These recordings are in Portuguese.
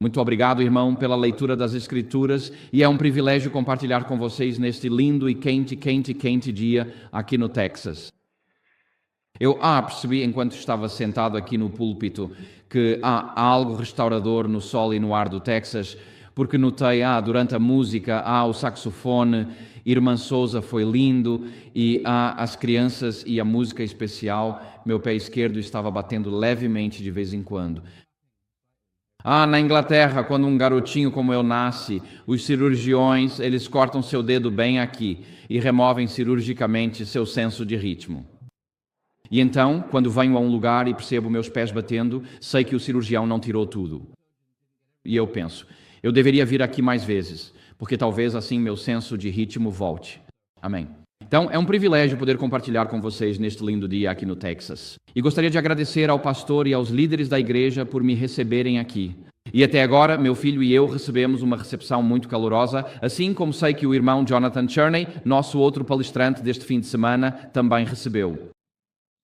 Muito obrigado, irmão, pela leitura das Escrituras, e é um privilégio compartilhar com vocês neste lindo e quente dia aqui no Texas. Eu percebi, enquanto estava sentado aqui no púlpito, que há algo restaurador no sol e no ar do Texas, porque notei, durante a música, o saxofone, Irmã Souza foi lindo, e as crianças e a música especial, meu pé esquerdo estava batendo levemente de vez em quando. Na Inglaterra, quando um garotinho como eu nasce, os cirurgiões, eles cortam seu dedo bem aqui e removem cirurgicamente seu senso de ritmo. E então, quando venho a um lugar e percebo meus pés batendo, sei que o cirurgião não tirou tudo. E eu penso, eu deveria vir aqui mais vezes, porque talvez assim meu senso de ritmo volte. Amém. Então, é um privilégio poder compartilhar com vocês neste lindo dia aqui no Texas. E gostaria de agradecer ao pastor e aos líderes da igreja por me receberem aqui. E até agora, meu filho e eu recebemos uma recepção muito calorosa, assim como sei que o irmão Jonathan Cherney, nosso outro palestrante deste fim de semana, também recebeu.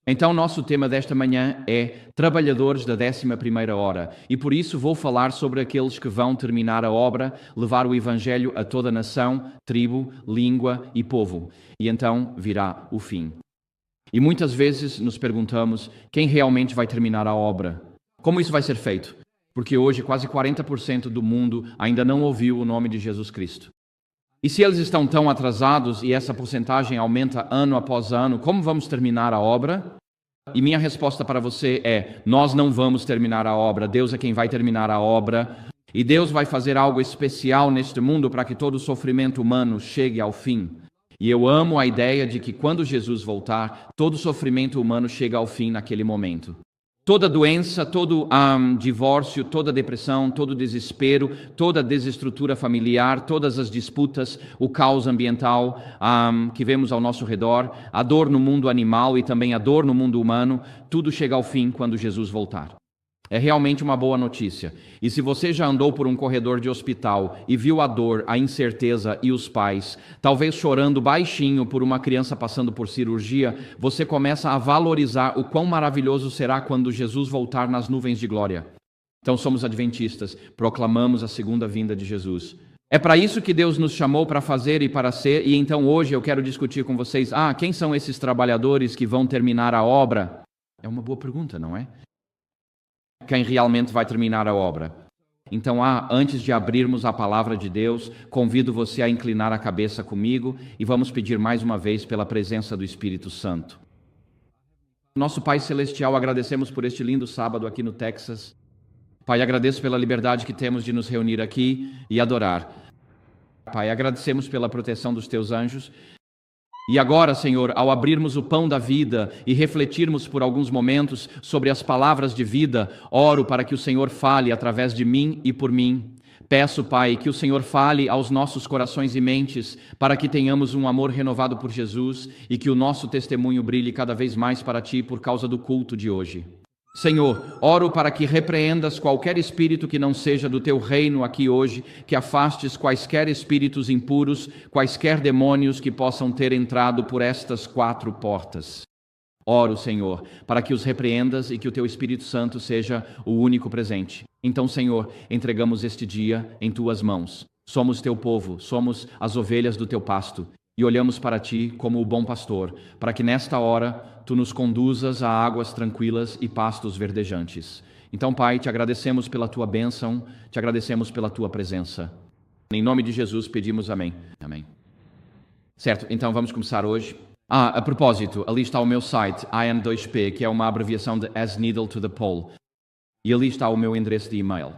Então, nosso tema desta manhã é Trabalhadores da 11ª hora, e por isso vou falar sobre aqueles que vão terminar a obra, levar o Evangelho a toda nação, tribo, língua e povo, e então virá o fim. E muitas vezes nos perguntamos quem realmente vai terminar a obra. Como isso vai ser feito? Porque hoje quase 40% do mundo ainda não ouviu o nome de Jesus Cristo. E se eles estão tão atrasados e essa porcentagem aumenta ano após ano, como vamos terminar a obra? E minha resposta para você é, nós não vamos terminar a obra, Deus é quem vai terminar a obra. E Deus vai fazer algo especial neste mundo para que todo o sofrimento humano chegue ao fim. E eu amo a ideia de que quando Jesus voltar, todo o sofrimento humano chega ao fim naquele momento. Toda doença, todo divórcio, toda depressão, todo desespero, toda desestrutura familiar, todas as disputas, o caos ambiental que vemos ao nosso redor, a dor no mundo animal e também a dor no mundo humano, tudo chega ao fim quando Jesus voltar. É realmente uma boa notícia. E se você já andou por um corredor de hospital e viu a dor, a incerteza e os pais, talvez chorando baixinho por uma criança passando por cirurgia, você começa a valorizar o quão maravilhoso será quando Jesus voltar nas nuvens de glória. Então somos adventistas, proclamamos a segunda vinda de Jesus. É para isso que Deus nos chamou para fazer e para ser, e então hoje eu quero discutir com vocês, quem são esses trabalhadores que vão terminar a obra? É uma boa pergunta, não é? Quem realmente vai terminar a obra. Então, antes de abrirmos a palavra de Deus, convido você a inclinar a cabeça comigo e vamos pedir mais uma vez pela presença do Espírito Santo. Nosso Pai Celestial, agradecemos por este lindo sábado aqui no Texas. Pai, agradeço pela liberdade que temos de nos reunir aqui e adorar. Pai, agradecemos pela proteção dos Teus anjos. E agora, Senhor, ao abrirmos o pão da vida e refletirmos por alguns momentos sobre as palavras de vida, oro para que o Senhor fale através de mim e por mim. Peço, Pai, que o Senhor fale aos nossos corações e mentes para que tenhamos um amor renovado por Jesus e que o nosso testemunho brilhe cada vez mais para Ti por causa do culto de hoje. Senhor, oro para que repreendas qualquer espírito que não seja do Teu reino aqui hoje, que afastes quaisquer espíritos impuros, quaisquer demônios que possam ter entrado por estas 4 portas. Oro, Senhor, para que os repreendas e que o Teu Espírito Santo seja o único presente. Então, Senhor, entregamos este dia em Tuas mãos. Somos Teu povo, somos as ovelhas do Teu pasto. E olhamos para Ti como o bom pastor, para que nesta hora Tu nos conduzas a águas tranquilas e pastos verdejantes. Então, Pai, Te agradecemos pela Tua bênção, Te agradecemos pela Tua presença. Em nome de Jesus pedimos amém. Amém. Certo, então vamos começar hoje. A propósito, ali está o meu site, IN2P, que é uma abreviação de As Needle to the Pole. E ali está o meu endereço de e-mail.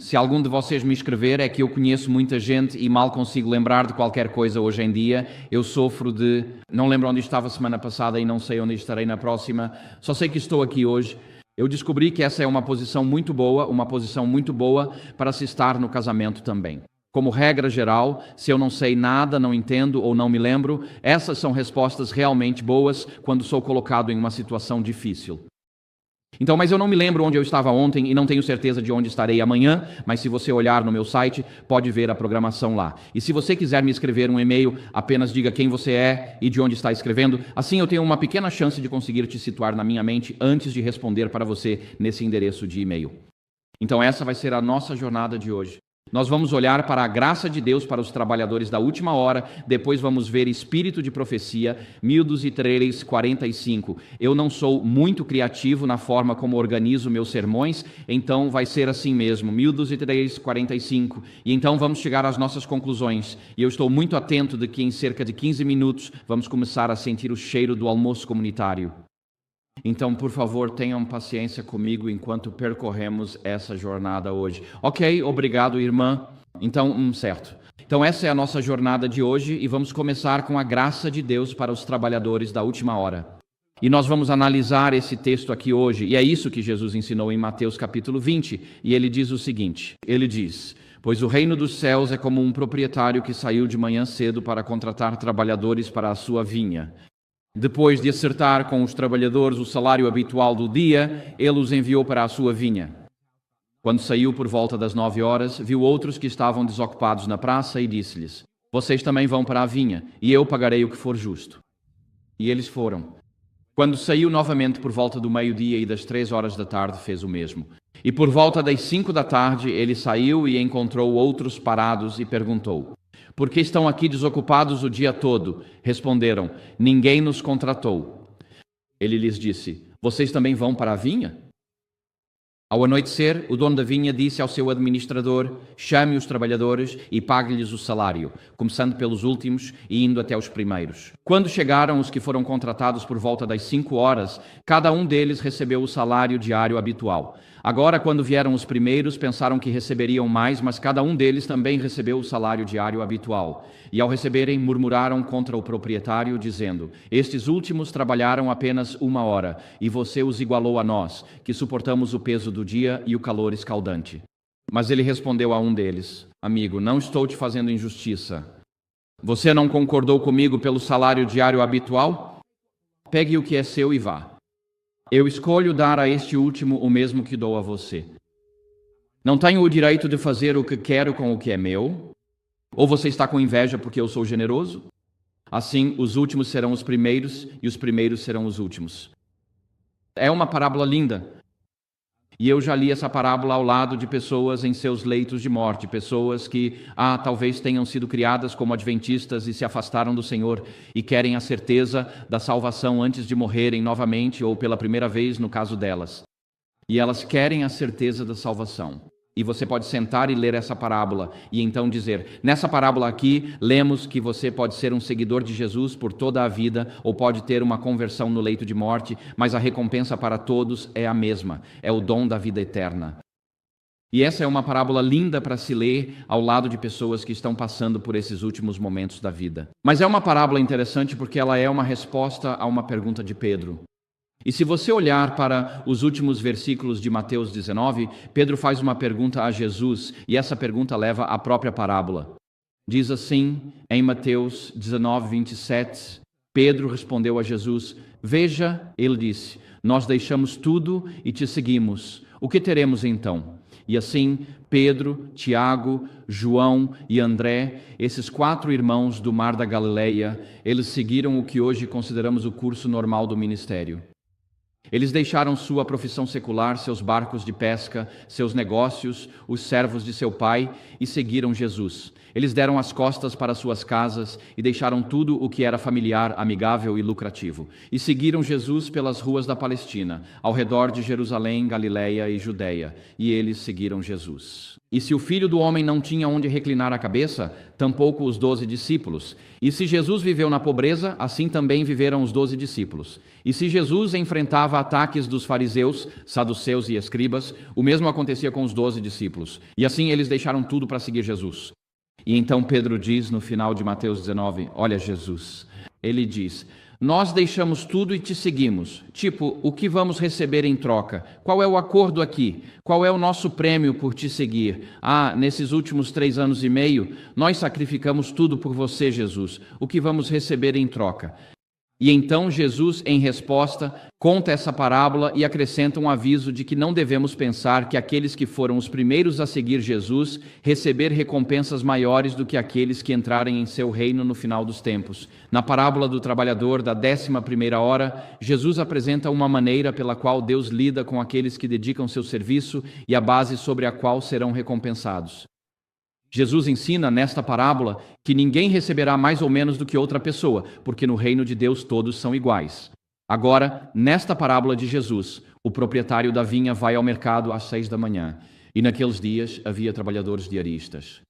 Se algum de vocês me escrever, é que eu conheço muita gente e mal consigo lembrar de qualquer coisa hoje em dia. Eu sofro de... Não lembro onde estava semana passada e não sei onde estarei na próxima. Só sei que estou aqui hoje. Eu descobri que essa é uma posição muito boa para se estar no casamento também. Como regra geral, se eu não sei nada, não entendo ou não me lembro, essas são respostas realmente boas quando sou colocado em uma situação difícil. Então, mas eu não me lembro onde eu estava ontem e não tenho certeza de onde estarei amanhã, mas se você olhar no meu site, pode ver a programação lá. E se você quiser me escrever um e-mail, apenas diga quem você é e de onde está escrevendo. Assim eu tenho uma pequena chance de conseguir te situar na minha mente antes de responder para você nesse endereço de e-mail. Então essa vai ser a nossa jornada de hoje. Nós vamos olhar para a graça de Deus para os trabalhadores da última hora, depois vamos ver espírito de profecia, 1245. Eu não sou muito criativo na forma como organizo meus sermões, então vai ser assim mesmo, 1245. E então vamos chegar às nossas conclusões. E eu estou muito atento de que em cerca de 15 minutos vamos começar a sentir o cheiro do almoço comunitário. Então, por favor, tenham paciência comigo enquanto percorremos essa jornada hoje. Ok, obrigado, irmã. Então, certo. Então, essa é a nossa jornada de hoje e vamos começar com a graça de Deus para os trabalhadores da última hora. E nós vamos analisar esse texto aqui hoje, e é isso que Jesus ensinou em Mateus capítulo 20, e ele diz o seguinte, ele diz: pois o reino dos céus é como um proprietário que saiu de manhã cedo para contratar trabalhadores para a sua vinha. Depois de acertar com os trabalhadores o salário habitual do dia, ele os enviou para a sua vinha. Quando saiu por volta das 9 horas, viu outros que estavam desocupados na praça e disse-lhes: vocês também vão para a vinha, e eu pagarei o que for justo. E eles foram. Quando saiu novamente por volta do meio-dia e das 3 horas da tarde, fez o mesmo. E por volta das 5 da tarde, ele saiu e encontrou outros parados e perguntou: por que estão aqui desocupados o dia todo? Responderam: ninguém nos contratou. Ele lhes disse: vocês também vão para a vinha? Ao anoitecer, o dono da vinha disse ao seu administrador: chame os trabalhadores e pague-lhes o salário, começando pelos últimos e indo até os primeiros. Quando chegaram os que foram contratados por volta das 5 horas, cada um deles recebeu o salário diário habitual. Agora, quando vieram os primeiros, pensaram que receberiam mais, mas cada um deles também recebeu o salário diário habitual. E ao receberem, murmuraram contra o proprietário, dizendo: estes últimos trabalharam apenas 1 hora, e você os igualou a nós, que suportamos o peso do dia e o calor escaldante. Mas ele respondeu a um deles: amigo, não estou te fazendo injustiça. Você não concordou comigo pelo salário diário habitual? Pegue o que é seu e vá. Eu escolho dar a este último o mesmo que dou a você. Não tenho o direito de fazer o que quero com o que é meu? Ou você está com inveja porque eu sou generoso? Assim, os últimos serão os primeiros e os primeiros serão os últimos. É uma parábola linda. E eu já li essa parábola ao lado de pessoas em seus leitos de morte, pessoas que talvez tenham sido criadas como adventistas e se afastaram do Senhor e querem a certeza da salvação antes de morrerem novamente ou pela primeira vez no caso delas. E elas querem a certeza da salvação. E você pode sentar e ler essa parábola e então dizer: nessa parábola aqui, lemos que você pode ser um seguidor de Jesus por toda a vida ou pode ter uma conversão no leito de morte, mas a recompensa para todos é a mesma, é o dom da vida eterna. E essa é uma parábola linda para se ler ao lado de pessoas que estão passando por esses últimos momentos da vida. Mas é uma parábola interessante porque ela é uma resposta a uma pergunta de Pedro. E se você olhar para os últimos versículos de Mateus 19, Pedro faz uma pergunta a Jesus, e essa pergunta leva à própria parábola. Diz assim, em Mateus 19, 27, Pedro respondeu a Jesus: veja, ele disse, nós deixamos tudo e te seguimos. O que teremos então? E assim, Pedro, Tiago, João e André, esses 4 irmãos do Mar da Galileia, eles seguiram o que hoje consideramos o curso normal do ministério. Eles deixaram sua profissão secular, seus barcos de pesca, seus negócios, os servos de seu pai e seguiram Jesus. Eles deram as costas para suas casas e deixaram tudo o que era familiar, amigável e lucrativo. E seguiram Jesus pelas ruas da Palestina, ao redor de Jerusalém, Galileia e Judeia. E eles seguiram Jesus. E se o Filho do Homem não tinha onde reclinar a cabeça, tampouco os 12 discípulos. E se Jesus viveu na pobreza, assim também viveram os 12 discípulos. E se Jesus enfrentava ataques dos fariseus, saduceus e escribas, o mesmo acontecia com os 12 discípulos. E assim eles deixaram tudo para seguir Jesus. E então Pedro diz no final de Mateus 19, olha Jesus, ele diz: nós deixamos tudo e te seguimos. Tipo, o que vamos receber em troca? Qual é o acordo aqui? Qual é o nosso prêmio por te seguir? Nesses últimos 3 anos e meio, nós sacrificamos tudo por você, Jesus. O que vamos receber em troca? E então Jesus, em resposta, conta essa parábola e acrescenta um aviso de que não devemos pensar que aqueles que foram os primeiros a seguir Jesus receber recompensas maiores do que aqueles que entrarem em seu reino no final dos tempos. Na parábola do trabalhador da 11ª hora, Jesus apresenta uma maneira pela qual Deus lida com aqueles que dedicam seu serviço e a base sobre a qual serão recompensados. Jesus ensina nesta parábola que ninguém receberá mais ou menos do que outra pessoa, porque no reino de Deus todos são iguais. Agora, nesta parábola de Jesus, o proprietário da vinha vai ao mercado às 6 da manhã, e naqueles dias havia trabalhadores diaristas.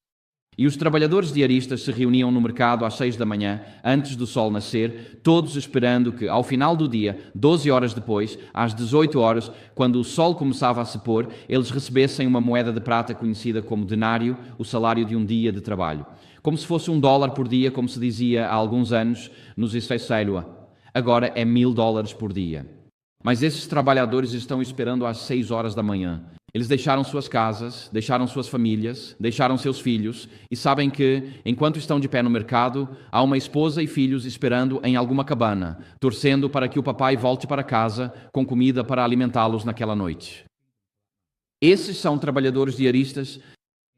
E os trabalhadores diaristas se reuniam no mercado às 6 da manhã, antes do sol nascer, todos esperando que, ao final do dia, 12 horas depois, às 18 horas, quando o sol começava a se pôr, eles recebessem uma moeda de prata conhecida como denário, o salário de um dia de trabalho. Como se fosse $1 por dia, como se dizia há alguns anos nos Israelua. Agora é $1.000 por dia. Mas esses trabalhadores estão esperando às 6 horas da manhã. Eles deixaram suas casas, deixaram suas famílias, deixaram seus filhos e sabem que, enquanto estão de pé no mercado, há uma esposa e filhos esperando em alguma cabana, torcendo para que o papai volte para casa com comida para alimentá-los naquela noite. Esses são trabalhadores diaristas.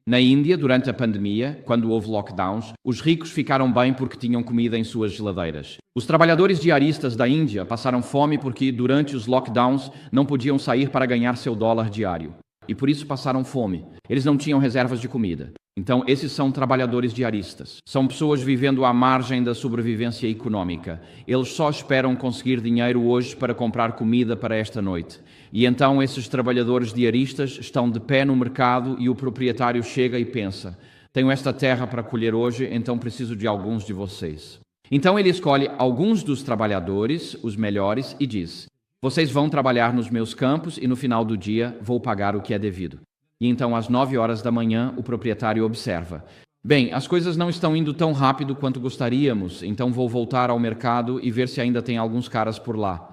Na Índia, durante a pandemia, quando houve lockdowns, os ricos ficaram bem porque tinham comida em suas geladeiras. Os trabalhadores diaristas da Índia passaram fome porque, durante os lockdowns, não podiam sair para ganhar seu dólar diário. E por isso passaram fome. Eles não tinham reservas de comida. Então, esses são trabalhadores diaristas. São pessoas vivendo à margem da sobrevivência econômica. Eles só esperam conseguir dinheiro hoje para comprar comida para esta noite. E então esses trabalhadores diaristas estão de pé no mercado e o proprietário chega e pensa: tenho esta terra para colher hoje, então preciso de alguns de vocês. Então ele escolhe alguns dos trabalhadores, os melhores, e diz: vocês vão trabalhar nos meus campos e no final do dia vou pagar o que é devido. E então, às 9 horas da manhã, o proprietário observa: bem, as coisas não estão indo tão rápido quanto gostaríamos, então vou voltar ao mercado e ver se ainda tem alguns caras por lá.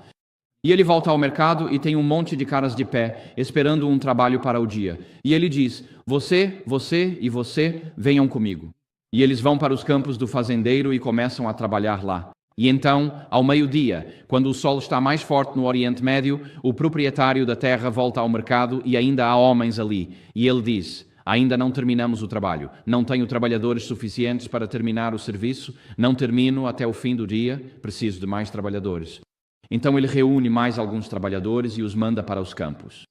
E ele volta ao mercado e tem um monte de caras de pé, esperando um trabalho para o dia. E ele diz: você, você e você, venham comigo. E eles vão para os campos do fazendeiro e começam a trabalhar lá. E então, ao meio-dia, quando o sol está mais forte no Oriente Médio, o proprietário da terra volta ao mercado e ainda há homens ali. E ele diz: ainda não terminamos o trabalho, não tenho trabalhadores suficientes para terminar o serviço, não termino até o fim do dia, preciso de mais trabalhadores. Então ele reúne mais alguns trabalhadores e os manda para os campos.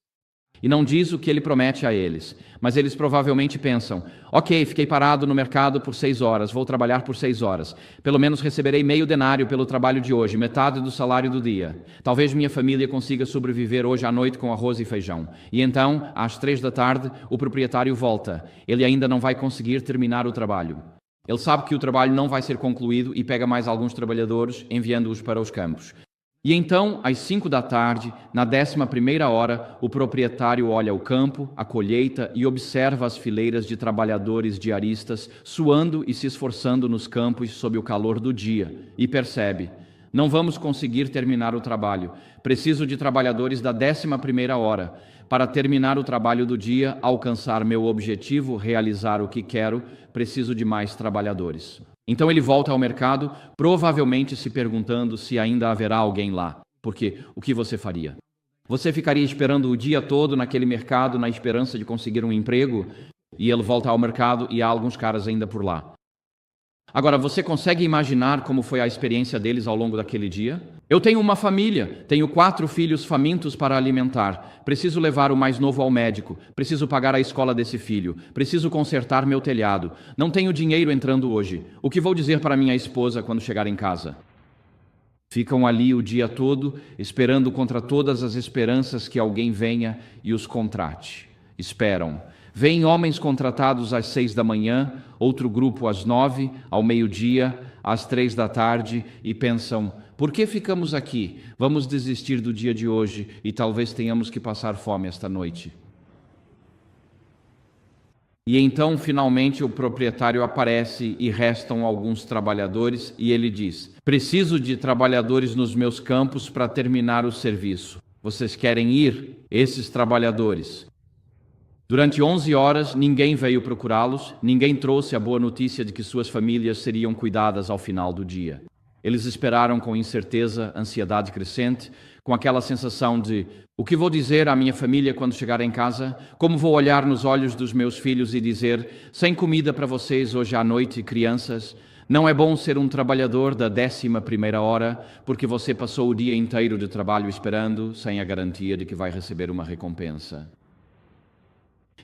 E não diz o que ele promete a eles, mas eles provavelmente pensam: ok, fiquei parado no mercado por 6 horas, vou trabalhar por 6 horas. Pelo menos receberei meio denário pelo trabalho de hoje, metade do salário do dia. Talvez minha família consiga sobreviver hoje à noite com arroz e feijão. E então, às 3 da tarde, o proprietário volta. Ele ainda não vai conseguir terminar o trabalho. Ele sabe que o trabalho não vai ser concluído e pega mais alguns trabalhadores, enviando-os para os campos. E então, às 5 da tarde, na 11ª hora, o proprietário olha o campo, a colheita e observa as fileiras de trabalhadores diaristas suando e se esforçando nos campos sob o calor do dia e percebe: não vamos conseguir terminar o trabalho. Preciso de trabalhadores da 11ª hora. Para terminar o trabalho do dia, alcançar meu objetivo, realizar o que quero, preciso de mais trabalhadores. Então ele volta ao mercado, provavelmente se perguntando se ainda haverá alguém lá. Porque o que você faria? Você ficaria esperando o dia todo naquele mercado na esperança de conseguir um emprego? E ele volta ao mercado e há alguns caras ainda por lá. Agora, você consegue imaginar como foi a experiência deles ao longo daquele dia? Eu tenho uma família, tenho 4 filhos famintos para alimentar. Preciso levar o mais novo ao médico, preciso pagar a escola desse filho, preciso consertar meu telhado. Não tenho dinheiro entrando hoje. O que vou dizer para minha esposa quando chegar em casa? Ficam ali o dia todo, esperando contra todas as esperanças que alguém venha e os contrate. Esperam. Vêm homens contratados às 6 da manhã, outro grupo às 9, ao meio-dia, às 3 da tarde, e pensam: por que ficamos aqui? Vamos desistir do dia de hoje e talvez tenhamos que passar fome esta noite. E então, finalmente, o proprietário aparece e restam alguns trabalhadores e ele diz: preciso de trabalhadores nos meus campos para terminar o serviço. Vocês querem ir? Esses trabalhadores. Durante 11 horas, ninguém veio procurá-los, ninguém trouxe a boa notícia de que suas famílias seriam cuidadas ao final do dia. Eles esperaram com incerteza, ansiedade crescente, com aquela sensação de: o que vou dizer à minha família quando chegar em casa? Como vou olhar nos olhos dos meus filhos e dizer: sem comida para vocês hoje à noite, crianças? Não é bom ser um trabalhador da 11ª hora, porque você passou o dia inteiro de trabalho esperando, sem a garantia de que vai receber uma recompensa.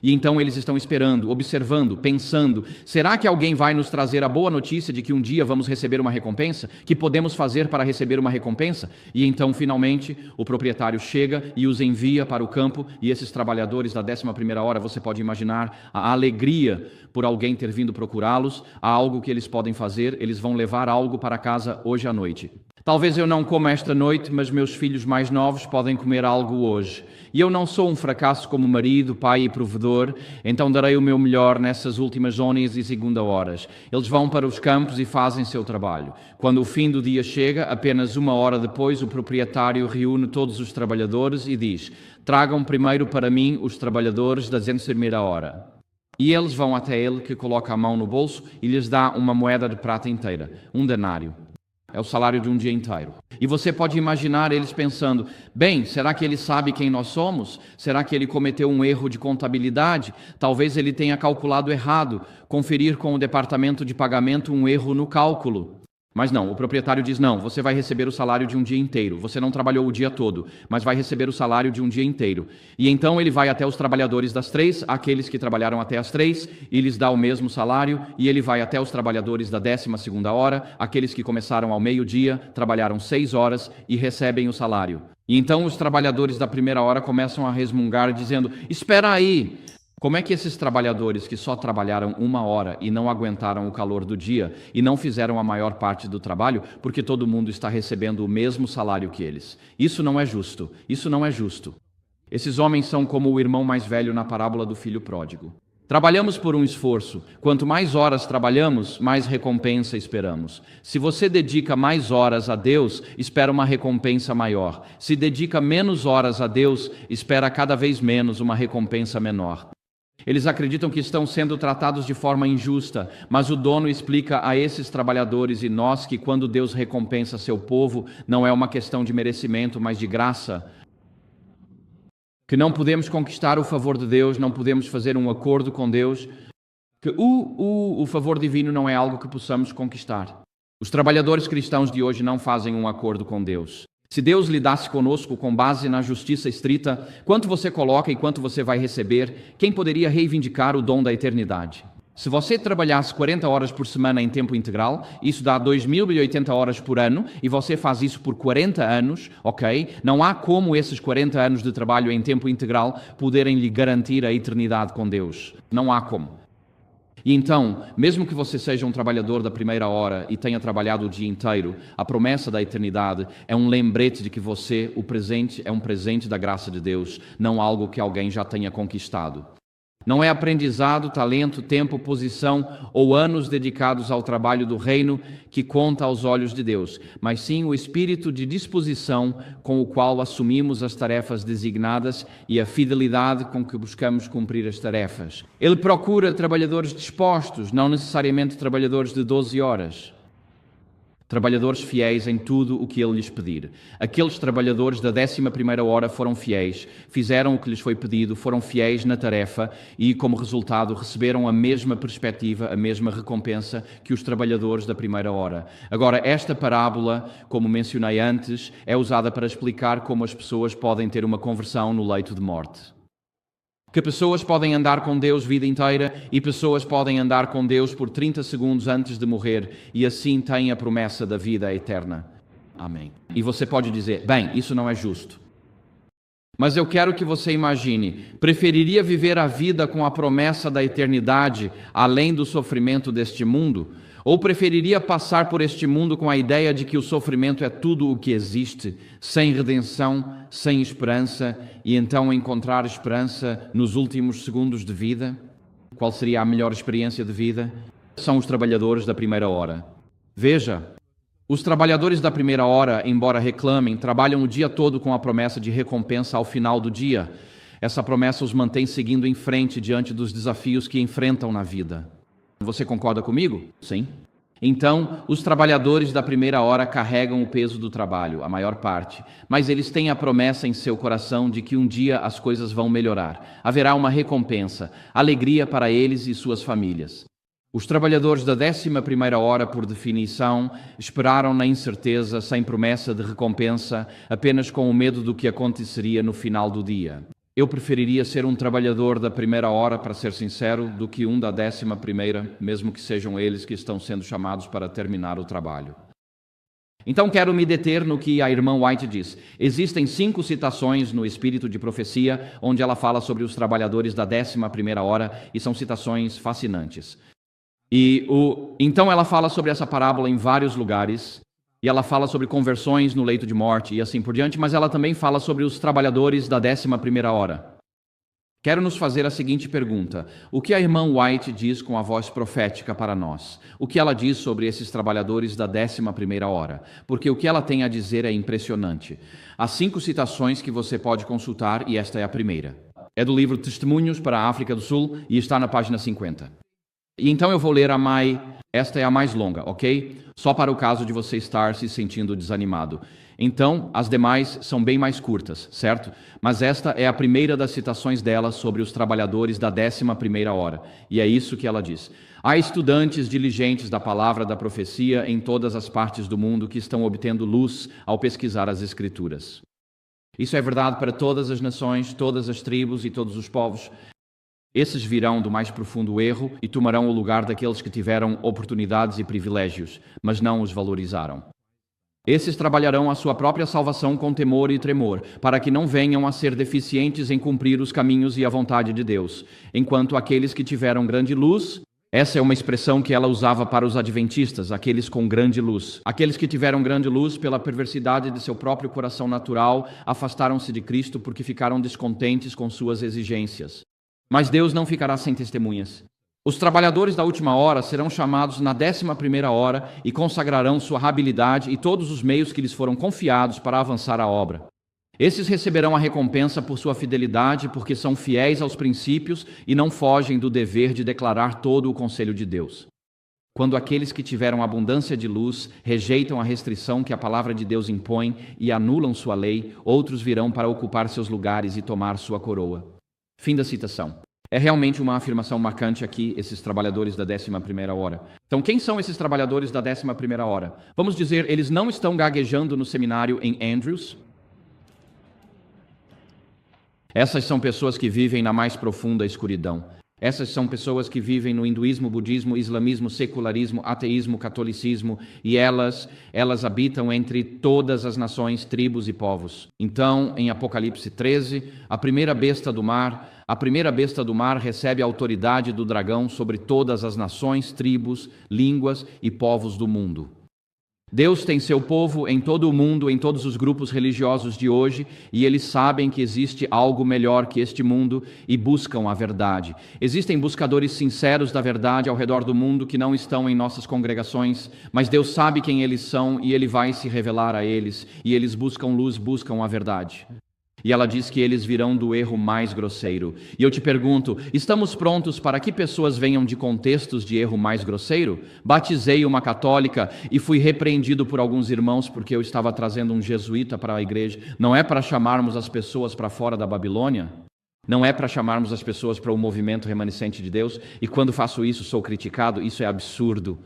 E então eles estão esperando, observando, pensando: será que alguém vai nos trazer a boa notícia de que um dia vamos receber uma recompensa? Que podemos fazer para receber uma recompensa? E então, finalmente, o proprietário chega e os envia para o campo, e esses trabalhadores da 11ª hora, você pode imaginar a alegria por alguém ter vindo procurá-los. Há algo que eles podem fazer: eles vão levar algo para casa hoje à noite. Talvez eu não coma esta noite, mas meus filhos mais novos podem comer algo hoje. E eu não sou um fracasso como marido, pai e provedor, então darei o meu melhor nessas últimas 11h horas. Eles vão para os campos e fazem seu trabalho. Quando o fim do dia chega, apenas 1 hora depois, o proprietário reúne todos os trabalhadores e diz: tragam primeiro para mim os trabalhadores da 11ª hora. E eles vão até ele, que coloca a mão no bolso e lhes dá uma moeda de prata inteira, um denário. É o salário de um dia inteiro. E você pode imaginar eles pensando: bem, será que ele sabe quem nós somos? Será que ele cometeu um erro de contabilidade? Talvez ele tenha calculado errado, conferir com o departamento de pagamento um erro no cálculo. Mas não, o proprietário diz: não, você vai receber o salário de um dia inteiro. Você não trabalhou o dia todo, mas vai receber o salário de um dia inteiro. E então ele vai até os trabalhadores das 3, aqueles que trabalharam até as 3, e lhes dá o mesmo salário. E ele vai até os trabalhadores da 12ª hora, aqueles que começaram ao meio-dia, trabalharam 6 horas e recebem o salário. E então os trabalhadores da 1ª hora começam a resmungar, dizendo: espera aí! Como é que esses trabalhadores que só trabalharam 1 hora e não aguentaram o calor do dia e não fizeram a maior parte do trabalho, porque todo mundo está recebendo o mesmo salário que eles? Isso não é justo, isso não é justo. Esses homens são como o irmão mais velho na parábola do filho pródigo. Trabalhamos por um esforço. Quanto mais horas trabalhamos, mais recompensa esperamos. Se você dedica mais horas a Deus, espera uma recompensa maior. Se dedica menos horas a Deus, espera cada vez menos uma recompensa menor. Eles acreditam que estão sendo tratados de forma injusta, mas o dono explica a esses trabalhadores e nós que quando Deus recompensa seu povo, não é uma questão de merecimento, mas de graça. Que não podemos conquistar o favor de Deus, não podemos fazer um acordo com Deus, que o favor divino não é algo que possamos conquistar. Os trabalhadores cristãos de hoje não fazem um acordo com Deus. Se Deus lidasse conosco com base na justiça estrita, quanto você coloca e quanto você vai receber, quem poderia reivindicar o dom da eternidade? Se você trabalhasse 40 horas por semana em tempo integral, isso dá 2.080 horas por ano, e você faz isso por 40 anos, ok? Não há como esses 40 anos de trabalho em tempo integral poderem lhe garantir a eternidade com Deus. Não há como. E então, mesmo que você seja um trabalhador da 1ª hora e tenha trabalhado o dia inteiro, a promessa da eternidade é um lembrete de que você, o presente, é um presente da graça de Deus, não algo que alguém já tenha conquistado. Não é aprendizado, talento, tempo, posição ou anos dedicados ao trabalho do reino que conta aos olhos de Deus, mas sim o espírito de disposição com o qual assumimos as tarefas designadas e a fidelidade com que buscamos cumprir as tarefas. Ele procura trabalhadores dispostos, não necessariamente trabalhadores de 12 horas. Trabalhadores fiéis em tudo o que Ele lhes pedir. Aqueles trabalhadores da 11ª hora foram fiéis, fizeram o que lhes foi pedido, foram fiéis na tarefa e, como resultado, receberam a mesma perspectiva, a mesma recompensa que os trabalhadores da 1ª hora. Agora, esta parábola, como mencionei antes, é usada para explicar como as pessoas podem ter uma conversão no leito de morte. Que pessoas podem andar com Deus vida inteira e pessoas podem andar com Deus por 30 segundos antes de morrer e assim têm a promessa da vida eterna. Amém. E você pode dizer: bem, isso não é justo. Mas eu quero que você imagine, preferiria viver a vida com a promessa da eternidade além do sofrimento deste mundo? Ou preferiria passar por este mundo com a ideia de que o sofrimento é tudo o que existe, sem redenção, sem esperança, e então encontrar esperança nos últimos segundos de vida? Qual seria a melhor experiência de vida? São os trabalhadores da 1ª hora. Veja, os trabalhadores da 1ª hora, embora reclamem, trabalham o dia todo com a promessa de recompensa ao final do dia. Essa promessa os mantém seguindo em frente diante dos desafios que enfrentam na vida. Você concorda comigo? Sim. Então, os trabalhadores da primeira hora carregam o peso do trabalho, a maior parte, mas eles têm a promessa em seu coração de que um dia as coisas vão melhorar. Haverá uma recompensa, alegria para eles e suas famílias. Os trabalhadores da 11ª hora, por definição, esperaram na incerteza, sem promessa de recompensa, apenas com o medo do que aconteceria no final do dia. Eu preferiria ser um trabalhador da primeira hora, para ser sincero, do que um da 11ª, mesmo que sejam eles que estão sendo chamados para terminar o trabalho. Então quero me deter no que a irmã White diz. Existem 5 citações no Espírito de Profecia, onde ela fala sobre os trabalhadores da 11ª hora, e são citações fascinantes. Então ela fala sobre essa parábola em vários lugares, e ela fala sobre conversões no leito de morte e assim por diante, mas ela também fala sobre os trabalhadores da 11ª hora. Quero nos fazer a seguinte pergunta: o que a irmã White diz com a voz profética para nós? O que ela diz sobre esses trabalhadores da 11ª hora? Porque o que ela tem a dizer é impressionante. Há 5 citações que você pode consultar e esta é a primeira. É do livro Testemunhos para a África do Sul e está na página 50. E então eu vou ler esta é a mais longa, ok? Só para o caso de você estar se sentindo desanimado. Então, as demais são bem mais curtas, certo? Mas esta é a primeira das citações dela sobre os trabalhadores da 11ª hora. E é isso que ela diz. Há estudantes diligentes da palavra da profecia em todas as partes do mundo que estão obtendo luz ao pesquisar as Escrituras. Isso é verdade para todas as nações, todas as tribos e todos os povos. Esses virão do mais profundo erro e tomarão o lugar daqueles que tiveram oportunidades e privilégios, mas não os valorizaram. Esses trabalharão a sua própria salvação com temor e tremor, para que não venham a ser deficientes em cumprir os caminhos e a vontade de Deus, enquanto aqueles que tiveram grande luz, essa é uma expressão que ela usava para os adventistas, aqueles com grande luz. Aqueles que tiveram grande luz pela perversidade de seu próprio coração natural, afastaram-se de Cristo porque ficaram descontentes com suas exigências. Mas Deus não ficará sem testemunhas. Os trabalhadores da última hora serão chamados na 11ª hora e consagrarão sua habilidade e todos os meios que lhes foram confiados para avançar a obra. Esses receberão a recompensa por sua fidelidade, porque são fiéis aos princípios e não fogem do dever de declarar todo o conselho de Deus. Quando aqueles que tiveram abundância de luz rejeitam a restrição que a palavra de Deus impõe e anulam sua lei, outros virão para ocupar seus lugares e tomar sua coroa. Fim da citação. É realmente uma afirmação marcante aqui, esses trabalhadores da 11ª hora. Então, quem são esses trabalhadores da 11ª hora? Vamos dizer, eles não estão gaguejando no seminário em Andrews? Essas são pessoas que vivem na mais profunda escuridão. Essas são pessoas que vivem no hinduísmo, budismo, islamismo, secularismo, ateísmo, catolicismo, e elas habitam entre todas as nações, tribos e povos. Então, em Apocalipse 13, a primeira besta do mar recebe a autoridade do dragão sobre todas as nações, tribos, línguas e povos do mundo. Deus tem seu povo em todo o mundo, em todos os grupos religiosos de hoje, e eles sabem que existe algo melhor que este mundo e buscam a verdade. Existem buscadores sinceros da verdade ao redor do mundo que não estão em nossas congregações, mas Deus sabe quem eles são e Ele vai se revelar a eles, e eles buscam luz, buscam a verdade. E ela diz que eles virão do erro mais grosseiro. E eu te pergunto, estamos prontos para que pessoas venham de contextos de erro mais grosseiro? Batizei uma católica e fui repreendido por alguns irmãos porque eu estava trazendo um jesuíta para a igreja. Não é para chamarmos as pessoas para fora da Babilônia? Não é para chamarmos as pessoas para o movimento remanescente de Deus? E quando faço isso, sou criticado? Isso é absurdo.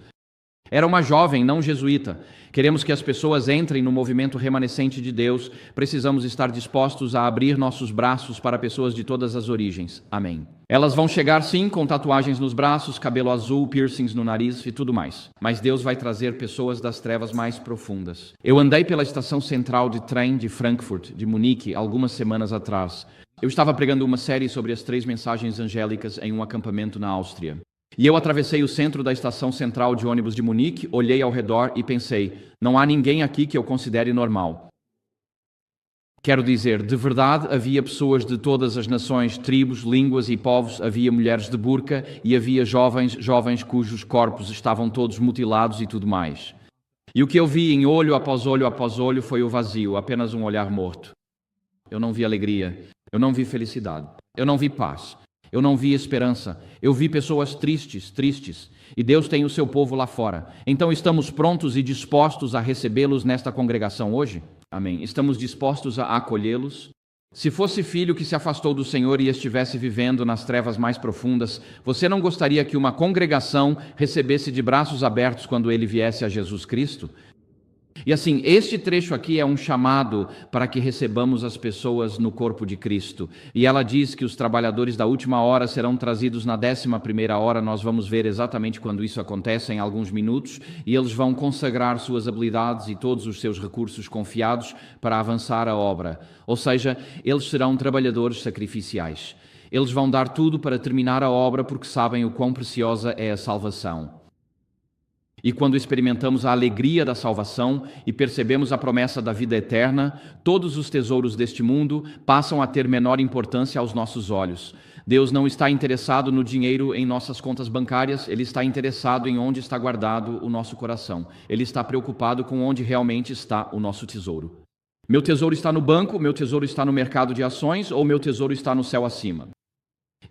Era uma jovem, não jesuíta. Queremos que as pessoas entrem no movimento remanescente de Deus. Precisamos estar dispostos a abrir nossos braços para pessoas de todas as origens. Amém. Elas vão chegar sim com tatuagens nos braços, cabelo azul, piercings no nariz e tudo mais. Mas Deus vai trazer pessoas das trevas mais profundas. Eu andei pela estação central de trem de Frankfurt, de Munique, algumas semanas atrás. Eu estava pregando uma série sobre as 3 mensagens angélicas em um acampamento na Áustria. E eu atravessei o centro da estação central de ônibus de Munique, olhei ao redor e pensei, não há ninguém aqui que eu considere normal. Quero dizer, de verdade havia pessoas de todas as nações, tribos, línguas e povos, havia mulheres de burca e havia jovens cujos corpos estavam todos mutilados e tudo mais. E o que eu vi em olho após olho foi o vazio, apenas um olhar morto. Eu não vi alegria, eu não vi felicidade, eu não vi paz. eu não vi esperança. Eu vi pessoas tristes. E Deus tem o seu povo lá fora. Então estamos prontos e dispostos a recebê-los nesta congregação hoje? Amém. Estamos dispostos a acolhê-los? Se fosse filho que se afastou do Senhor e estivesse vivendo nas trevas mais profundas, você não gostaria que uma congregação recebesse de braços abertos quando ele viesse a Jesus Cristo? E assim, este trecho aqui é um chamado para que recebamos as pessoas no corpo de Cristo. E ela diz que os trabalhadores da última hora serão trazidos na 11ª hora. Nós vamos ver exatamente quando isso acontece em alguns minutos. E eles vão consagrar suas habilidades e todos os seus recursos confiados para avançar a obra. Ou seja, eles serão trabalhadores sacrificiais. Eles vão dar tudo para terminar a obra porque sabem o quão preciosa é a salvação. E quando experimentamos a alegria da salvação e percebemos a promessa da vida eterna, todos os tesouros deste mundo passam a ter menor importância aos nossos olhos. Deus não está interessado no dinheiro em nossas contas bancárias, Ele está interessado em onde está guardado o nosso coração. Ele está preocupado com onde realmente está o nosso tesouro. Meu tesouro está no banco, meu tesouro está no mercado de ações ou meu tesouro está no céu acima?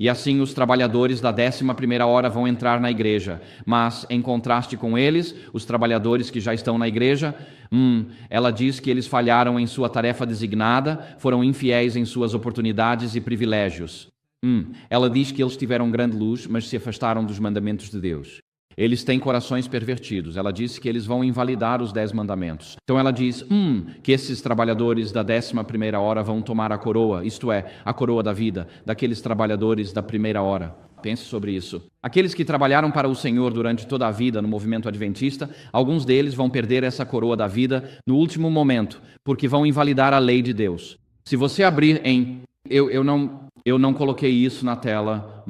E assim os trabalhadores da 11ª hora vão entrar na igreja, mas em contraste com eles, os trabalhadores que já estão na igreja, ela diz que eles falharam em sua tarefa designada, foram infiéis em suas oportunidades e privilégios. Ela diz que eles tiveram grande luz, mas se afastaram dos mandamentos de Deus. Eles têm corações pervertidos. Ela disse que eles vão invalidar os 10 mandamentos. Então ela diz, que esses trabalhadores da 11ª hora vão tomar a coroa, isto é, a coroa da vida, daqueles trabalhadores da primeira hora. Pense sobre isso. Aqueles que trabalharam para o Senhor durante toda a vida no movimento adventista, alguns deles vão perder essa coroa da vida no último momento, porque vão invalidar a lei de Deus. Se você abrir em... Eu não coloquei isso na tela,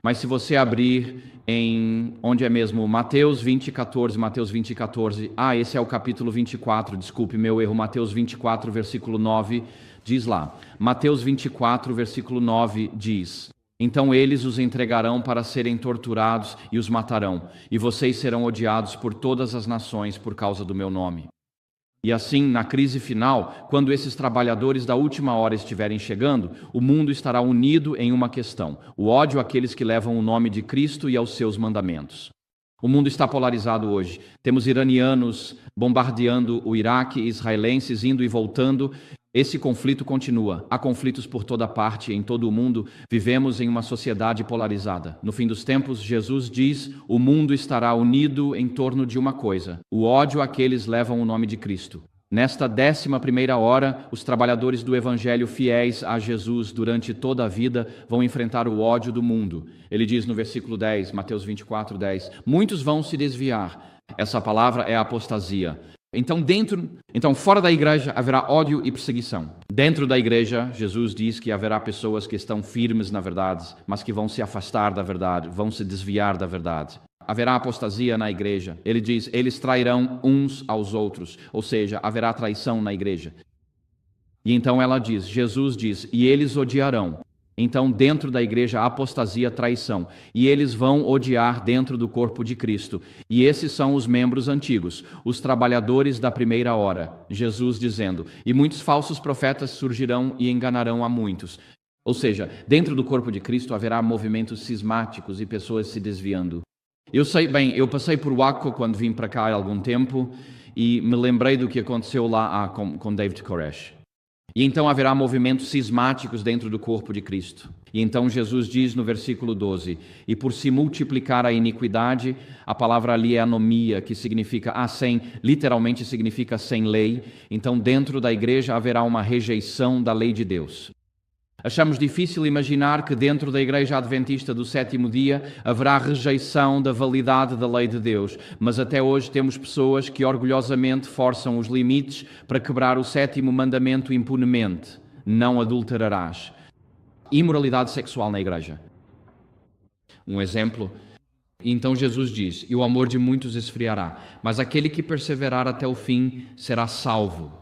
mas se você abrir em... Onde é mesmo? Mateus 20:14, Mateus 20:14. Esse é o capítulo 24, desculpe meu erro. Mateus 24, versículo 9, diz lá. Mateus 24, versículo 9 diz: Então eles os entregarão para serem torturados e os matarão, e vocês serão odiados por todas as nações por causa do meu nome. E assim, na crise final, quando esses trabalhadores da última hora estiverem chegando, o mundo estará unido em uma questão: o ódio àqueles que levam o nome de Cristo e aos seus mandamentos. O mundo está polarizado hoje. Temos iranianos bombardeando o Iraque, israelenses indo e voltando. Esse conflito continua. Há conflitos por toda parte, em todo o mundo. Vivemos em uma sociedade polarizada. No fim dos tempos, Jesus diz: o mundo estará unido em torno de uma coisa: o ódio àqueles que levam o nome de Cristo. Nesta 11ª hora, os trabalhadores do Evangelho fiéis a Jesus durante toda a vida vão enfrentar o ódio do mundo. Ele diz no versículo 10, Mateus 24:10, muitos vão se desviar. Essa palavra é apostasia. Então, fora da igreja haverá ódio e perseguição. Dentro da igreja, Jesus diz que haverá pessoas que estão firmes na verdade, mas que vão se afastar da verdade, vão se desviar da verdade. Haverá apostasia na igreja. Ele diz, eles trairão uns aos outros, ou seja, haverá traição na igreja. E então ela diz, Jesus diz, e eles odiarão. Então, dentro da igreja, há apostasia, traição. E eles vão odiar dentro do corpo de Cristo. E esses são os membros antigos, os trabalhadores da primeira hora. Jesus dizendo, e muitos falsos profetas surgirão e enganarão a muitos. Ou seja, dentro do corpo de Cristo haverá movimentos cismáticos e pessoas se desviando. Eu passei por Waco quando vim para cá há algum tempo e me lembrei do que aconteceu lá com David Koresh. E então haverá movimentos cismáticos dentro do corpo de Cristo. E então Jesus diz no versículo 12, e por se multiplicar a iniquidade, a palavra ali é anomia, que significa literalmente significa sem lei. Então dentro da igreja haverá uma rejeição da lei de Deus. Achamos difícil imaginar que dentro da Igreja Adventista do Sétimo Dia haverá rejeição da validade da lei de Deus, mas até hoje temos pessoas que orgulhosamente forçam os limites para quebrar o sétimo mandamento impunemente: não adulterarás. Imoralidade sexual na Igreja. Um exemplo. Então Jesus diz, e o amor de muitos esfriará, mas aquele que perseverar até o fim será salvo.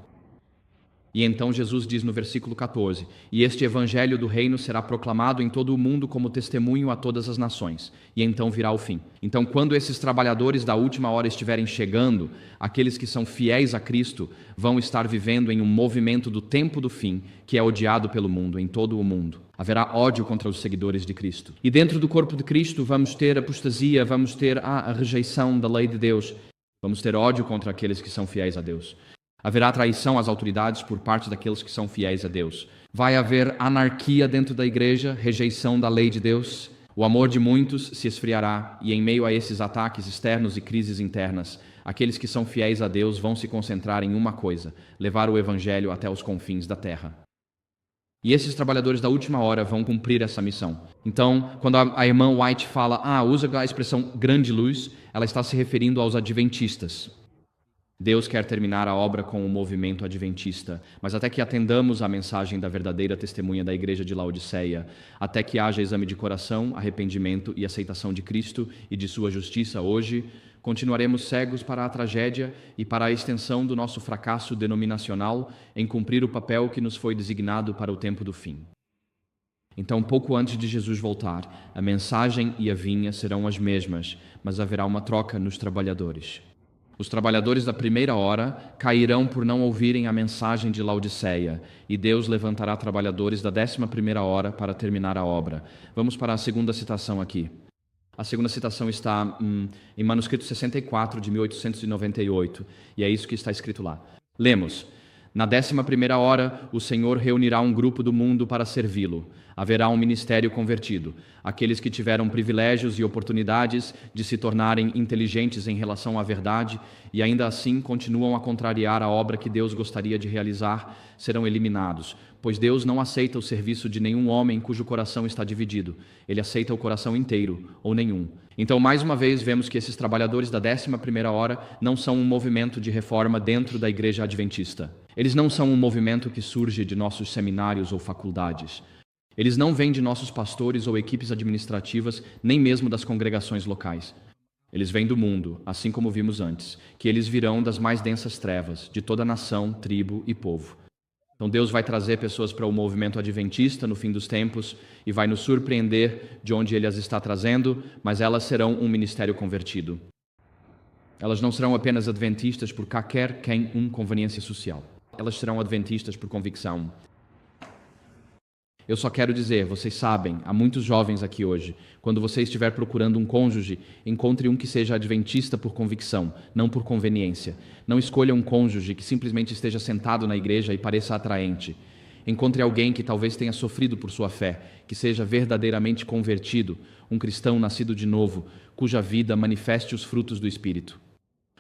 E então Jesus diz no versículo 14: "E este evangelho do reino será proclamado em todo o mundo como testemunho a todas as nações, e então virá o fim." Então, quando esses trabalhadores da última hora estiverem chegando, aqueles que são fiéis a Cristo vão estar vivendo em um movimento do tempo do fim, que é odiado pelo mundo, em todo o mundo. Haverá ódio contra os seguidores de Cristo. E dentro do corpo de Cristo vamos ter apostasia, vamos ter a rejeição da lei de Deus, vamos ter ódio contra aqueles que são fiéis a Deus. Haverá traição às autoridades por parte daqueles que são fiéis a Deus. Vai haver anarquia dentro da igreja, rejeição da lei de Deus. O amor de muitos se esfriará e, em meio a esses ataques externos e crises internas, aqueles que são fiéis a Deus vão se concentrar em uma coisa: levar o evangelho até os confins da terra. E esses trabalhadores da última hora vão cumprir essa missão. Então, quando a irmã White fala, usa a expressão grande luz, ela está se referindo aos adventistas. Deus quer terminar a obra com o movimento adventista, mas até que atendamos à mensagem da verdadeira testemunha da igreja de Laodiceia, até que haja exame de coração, arrependimento e aceitação de Cristo e de sua justiça hoje, continuaremos cegos para a tragédia e para a extensão do nosso fracasso denominacional em cumprir o papel que nos foi designado para o tempo do fim. Então, pouco antes de Jesus voltar, a mensagem e a vinha serão as mesmas, mas haverá uma troca nos trabalhadores. Os trabalhadores da primeira hora cairão por não ouvirem a mensagem de Laodiceia, e Deus levantará trabalhadores da 11ª hora para terminar a obra. Vamos para a segunda citação aqui. A segunda citação está em manuscrito 64 de 1898, e é isso que está escrito lá. Lemos: "Na 11ª hora, o Senhor reunirá um grupo do mundo para servi-lo. Haverá um ministério convertido. Aqueles que tiveram privilégios e oportunidades de se tornarem inteligentes em relação à verdade e ainda assim continuam a contrariar a obra que Deus gostaria de realizar, serão eliminados, pois Deus não aceita o serviço de nenhum homem cujo coração está dividido. Ele aceita o coração inteiro, ou nenhum." Então, mais uma vez, vemos que esses trabalhadores da 11ª hora não são um movimento de reforma dentro da igreja adventista. Eles não são um movimento que surge de nossos seminários ou faculdades. Eles não vêm de nossos pastores ou equipes administrativas, nem mesmo das congregações locais. Eles vêm do mundo, assim como vimos antes, que eles virão das mais densas trevas, de toda nação, tribo e povo. Então Deus vai trazer pessoas para o movimento adventista no fim dos tempos e vai nos surpreender de onde Ele as está trazendo, mas elas serão um ministério convertido. Elas não serão apenas adventistas por qualquer conveniência social. Elas serão adventistas por convicção. Eu só quero dizer, vocês sabem, há muitos jovens aqui hoje, quando você estiver procurando um cônjuge, encontre um que seja adventista por convicção, não por conveniência. Não escolha um cônjuge que simplesmente esteja sentado na igreja e pareça atraente. Encontre alguém que talvez tenha sofrido por sua fé, que seja verdadeiramente convertido, um cristão nascido de novo, cuja vida manifeste os frutos do Espírito.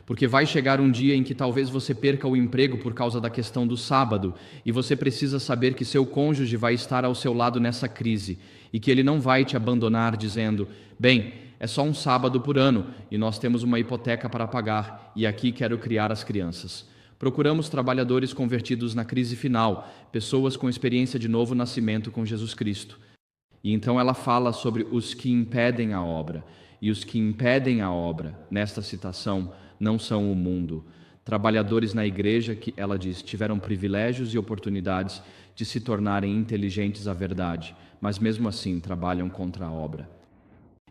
Porque vai chegar um dia em que talvez você perca o emprego por causa da questão do sábado, e você precisa saber que seu cônjuge vai estar ao seu lado nessa crise, e que ele não vai te abandonar dizendo, bem, é só um sábado por ano, e nós temos uma hipoteca para pagar, e aqui quero criar as crianças. Procuramos trabalhadores convertidos na crise final, pessoas com experiência de novo nascimento com Jesus Cristo. E então ela fala sobre os que impedem a obra, e os que impedem a obra, nesta citação, não são o mundo. Trabalhadores na igreja que, ela diz, tiveram privilégios e oportunidades de se tornarem inteligentes à verdade, mas mesmo assim trabalham contra a obra.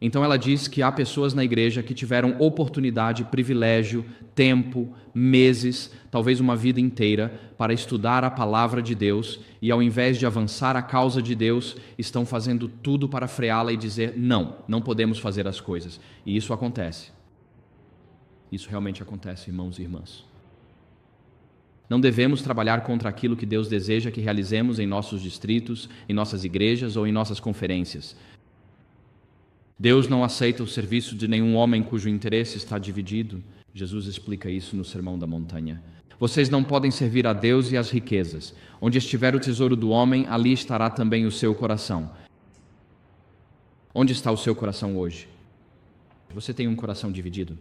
Então ela diz que há pessoas na igreja que tiveram oportunidade, privilégio, tempo, meses, talvez uma vida inteira, para estudar a palavra de Deus e ao invés de avançar a causa de Deus, estão fazendo tudo para freá-la e dizer, não podemos fazer as coisas. E isso acontece. Isso realmente acontece, irmãos e irmãs. Não devemos trabalhar contra aquilo que Deus deseja que realizemos em nossos distritos, em nossas igrejas ou em nossas conferências. Deus não aceita o serviço de nenhum homem cujo interesse está dividido. Jesus explica isso no Sermão da Montanha. Vocês não podem servir a Deus e às riquezas. Onde estiver o tesouro do homem, ali estará também o seu coração. Onde está o seu coração hoje? Você tem um coração dividido?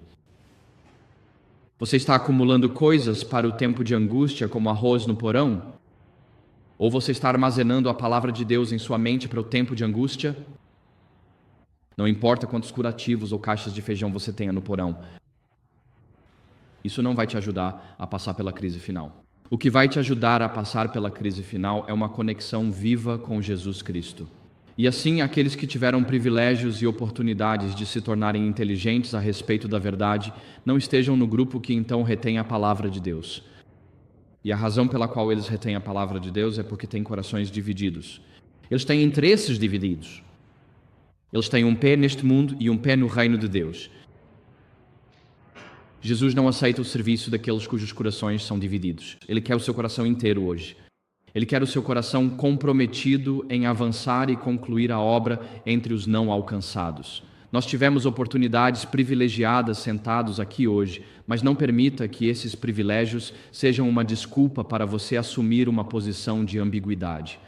Você está acumulando coisas para o tempo de angústia, como arroz no porão? Ou você está armazenando a palavra de Deus em sua mente para o tempo de angústia? Não importa quantos curativos ou caixas de feijão você tenha no porão. Isso não vai te ajudar a passar pela crise final. O que vai te ajudar a passar pela crise final é uma conexão viva com Jesus Cristo. E assim, aqueles que tiveram privilégios e oportunidades de se tornarem inteligentes a respeito da verdade, não estejam no grupo que então retém a palavra de Deus. E a razão pela qual eles retêm a palavra de Deus é porque têm corações divididos. Eles têm interesses divididos. Eles têm um pé neste mundo e um pé no reino de Deus. Jesus não aceita o serviço daqueles cujos corações são divididos. Ele quer o seu coração inteiro hoje. Ele quer o seu coração comprometido em avançar e concluir a obra entre os não alcançados. Nós tivemos oportunidades privilegiadas sentados aqui hoje, mas não permita que esses privilégios sejam uma desculpa para você assumir uma posição de ambiguidade.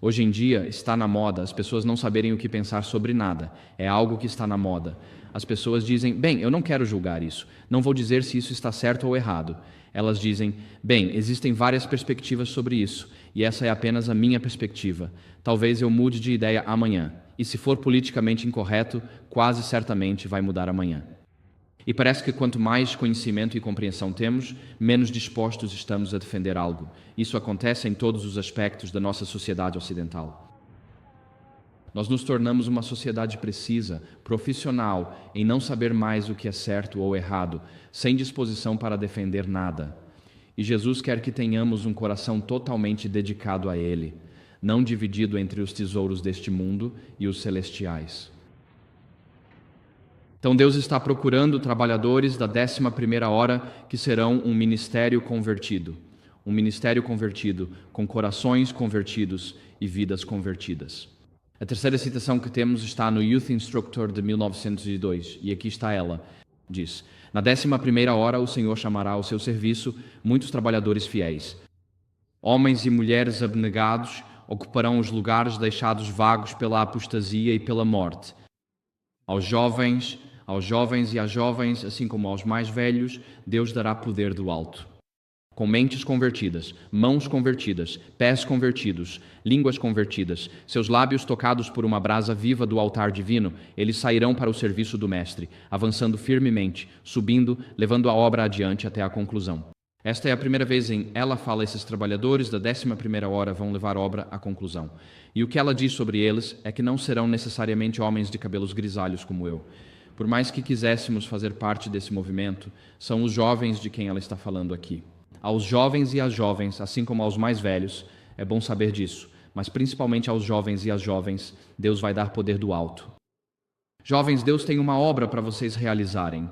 Hoje em dia está na moda as pessoas não saberem o que pensar sobre nada. É algo que está na moda. As pessoas dizem, bem, eu não quero julgar isso. Não vou dizer se isso está certo ou errado. Elas dizem, bem, existem várias perspectivas sobre isso, e essa é apenas a minha perspectiva. Talvez eu mude de ideia amanhã. E se for politicamente incorreto, quase certamente vai mudar amanhã. E parece que quanto mais conhecimento e compreensão temos, menos dispostos estamos a defender algo. Isso acontece em todos os aspectos da nossa sociedade ocidental. Nós nos tornamos uma sociedade precisa, profissional, em não saber mais o que é certo ou errado, sem disposição para defender nada. E Jesus quer que tenhamos um coração totalmente dedicado a Ele, não dividido entre os tesouros deste mundo e os celestiais. Então Deus está procurando trabalhadores da 11ª hora que serão um ministério convertido com corações convertidos e vidas convertidas. A terceira citação que temos está no Youth Instructor de 1902, e aqui está ela. Diz, na 11ª hora o Senhor chamará ao seu serviço muitos trabalhadores fiéis. Homens e mulheres abnegados ocuparão os lugares deixados vagos pela apostasia e pela morte. Aos jovens e às jovens, assim como aos mais velhos, Deus dará poder do alto. Com mentes convertidas, mãos convertidas, pés convertidos, línguas convertidas, seus lábios tocados por uma brasa viva do altar divino, eles sairão para o serviço do Mestre, avançando firmemente, subindo, levando a obra adiante até a conclusão. Esta é a primeira vez em ela fala esses trabalhadores da 11ª hora vão levar a obra à conclusão. E o que ela diz sobre eles é que não serão necessariamente homens de cabelos grisalhos como eu. Por mais que quiséssemos fazer parte desse movimento, são os jovens de quem ela está falando aqui. Aos jovens e às jovens, assim como aos mais velhos, é bom saber disso, mas principalmente aos jovens e às jovens, Deus vai dar poder do alto. Jovens, Deus tem uma obra para vocês realizarem.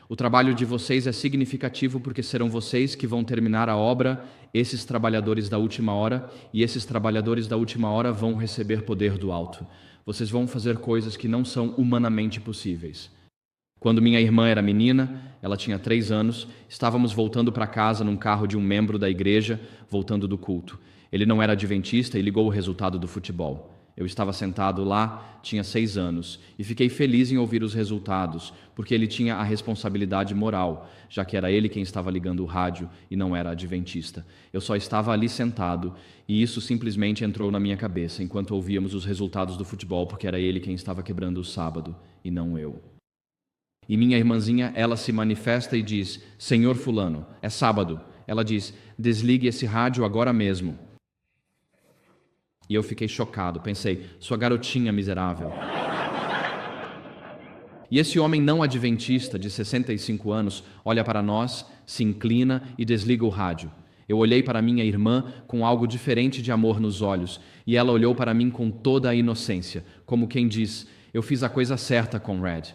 O trabalho de vocês é significativo porque serão vocês que vão terminar a obra, esses trabalhadores da última hora, e esses trabalhadores da última hora vão receber poder do alto. Vocês vão fazer coisas que não são humanamente possíveis. Quando minha irmã era menina, ela tinha 3 anos, estávamos voltando para casa num carro de um membro da igreja, voltando do culto. Ele não era adventista e ligou o resultado do futebol. Eu estava sentado lá, tinha 6 anos, e fiquei feliz em ouvir os resultados, porque ele tinha a responsabilidade moral, já que era ele quem estava ligando o rádio e não era adventista. Eu só estava ali sentado, e isso simplesmente entrou na minha cabeça, enquanto ouvíamos os resultados do futebol, porque era ele quem estava quebrando o sábado, e não eu. E minha irmãzinha, ela se manifesta e diz, Senhor fulano, é sábado. Ela diz, desligue esse rádio agora mesmo. E eu fiquei chocado, pensei, sua garotinha miserável. E esse homem não adventista, de 65 anos, olha para nós, se inclina e desliga o rádio. Eu olhei para minha irmã com algo diferente de amor nos olhos, e ela olhou para mim com toda a inocência, como quem diz, eu fiz a coisa certa, Conrad.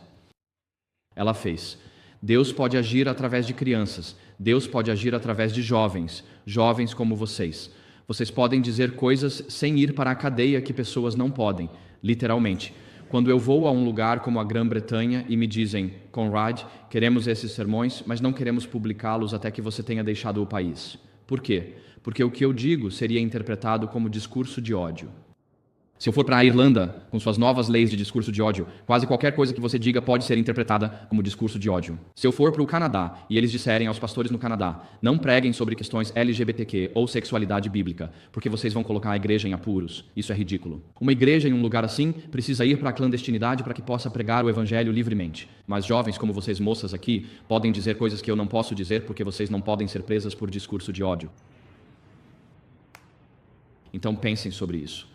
Ela fez. Deus pode agir através de crianças. Deus pode agir através de jovens como vocês. Vocês podem dizer coisas sem ir para a cadeia que pessoas não podem, literalmente. Quando eu vou a um lugar como a Grã-Bretanha e me dizem, Conrad, queremos esses sermões, mas não queremos publicá-los até que você tenha deixado o país. Por quê? Porque o que eu digo seria interpretado como discurso de ódio. Se eu for para a Irlanda, com suas novas leis de discurso de ódio, quase qualquer coisa que você diga pode ser interpretada como discurso de ódio. Se eu for para o Canadá e eles disserem aos pastores no Canadá, não preguem sobre questões LGBTQ ou sexualidade bíblica, porque vocês vão colocar a igreja em apuros. Isso é ridículo. Uma igreja em um lugar assim precisa ir para a clandestinidade para que possa pregar o evangelho livremente. Mas jovens como vocês moças aqui podem dizer coisas que eu não posso dizer porque vocês não podem ser presas por discurso de ódio. Então pensem sobre isso.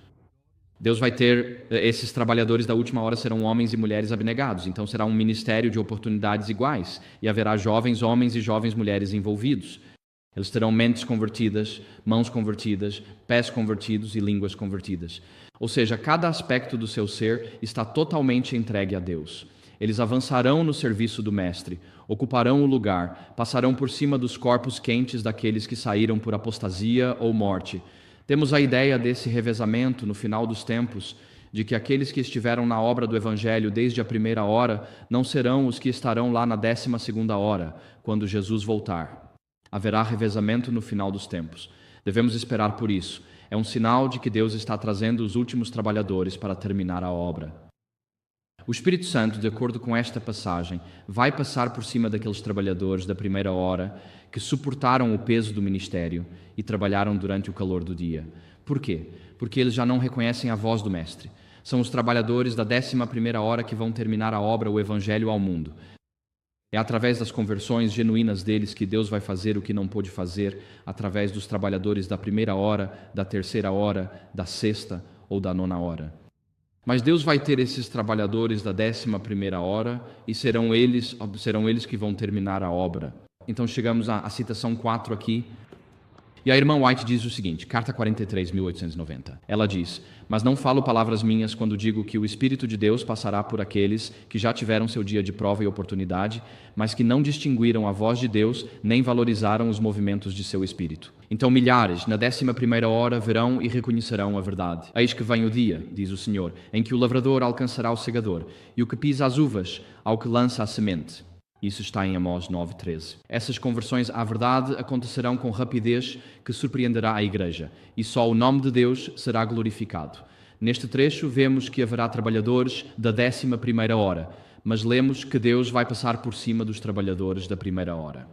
Deus vai ter, esses trabalhadores da última hora serão homens e mulheres abnegados, então será um ministério de oportunidades iguais, e haverá jovens homens e jovens mulheres envolvidos. Eles terão mentes convertidas, mãos convertidas, pés convertidos e línguas convertidas. Ou seja, cada aspecto do seu ser está totalmente entregue a Deus. Eles avançarão no serviço do Mestre, ocuparão o lugar, passarão por cima dos corpos quentes daqueles que saíram por apostasia ou morte. Temos a ideia desse revezamento no final dos tempos, de que aqueles que estiveram na obra do Evangelho desde a primeira hora não serão os que estarão lá na 12ª hora, quando Jesus voltar. Haverá revezamento no final dos tempos. Devemos esperar por isso. É um sinal de que Deus está trazendo os últimos trabalhadores para terminar a obra. O Espírito Santo, de acordo com esta passagem, vai passar por cima daqueles trabalhadores da primeira hora que suportaram o peso do ministério e trabalharam durante o calor do dia. Por quê? Porque eles já não reconhecem a voz do Mestre. São os trabalhadores da 11ª hora que vão terminar a obra, o Evangelho ao mundo. É através das conversões genuínas deles que Deus vai fazer o que não pôde fazer através dos trabalhadores da primeira hora, da terceira hora, da 6ª ou da 9ª hora. Mas Deus vai ter esses trabalhadores da 11ª hora e serão eles que vão terminar a obra. Então chegamos à citação 4 aqui. E a irmã White diz o seguinte, carta 43, 1890. Ela diz: mas não falo palavras minhas quando digo que o Espírito de Deus passará por aqueles que já tiveram seu dia de prova e oportunidade, mas que não distinguiram a voz de Deus nem valorizaram os movimentos de seu Espírito. Então milhares, na 11ª hora, verão e reconhecerão a verdade. Eis que vem o dia, diz o Senhor, em que o lavrador alcançará o segador, e o que pisa as uvas ao que lança a semente. Isso está em Amós 9:13. Essas conversões à verdade acontecerão com rapidez que surpreenderá a Igreja, e só o nome de Deus será glorificado. Neste trecho vemos que haverá trabalhadores da 11ª hora, mas lemos que Deus vai passar por cima dos trabalhadores da primeira hora.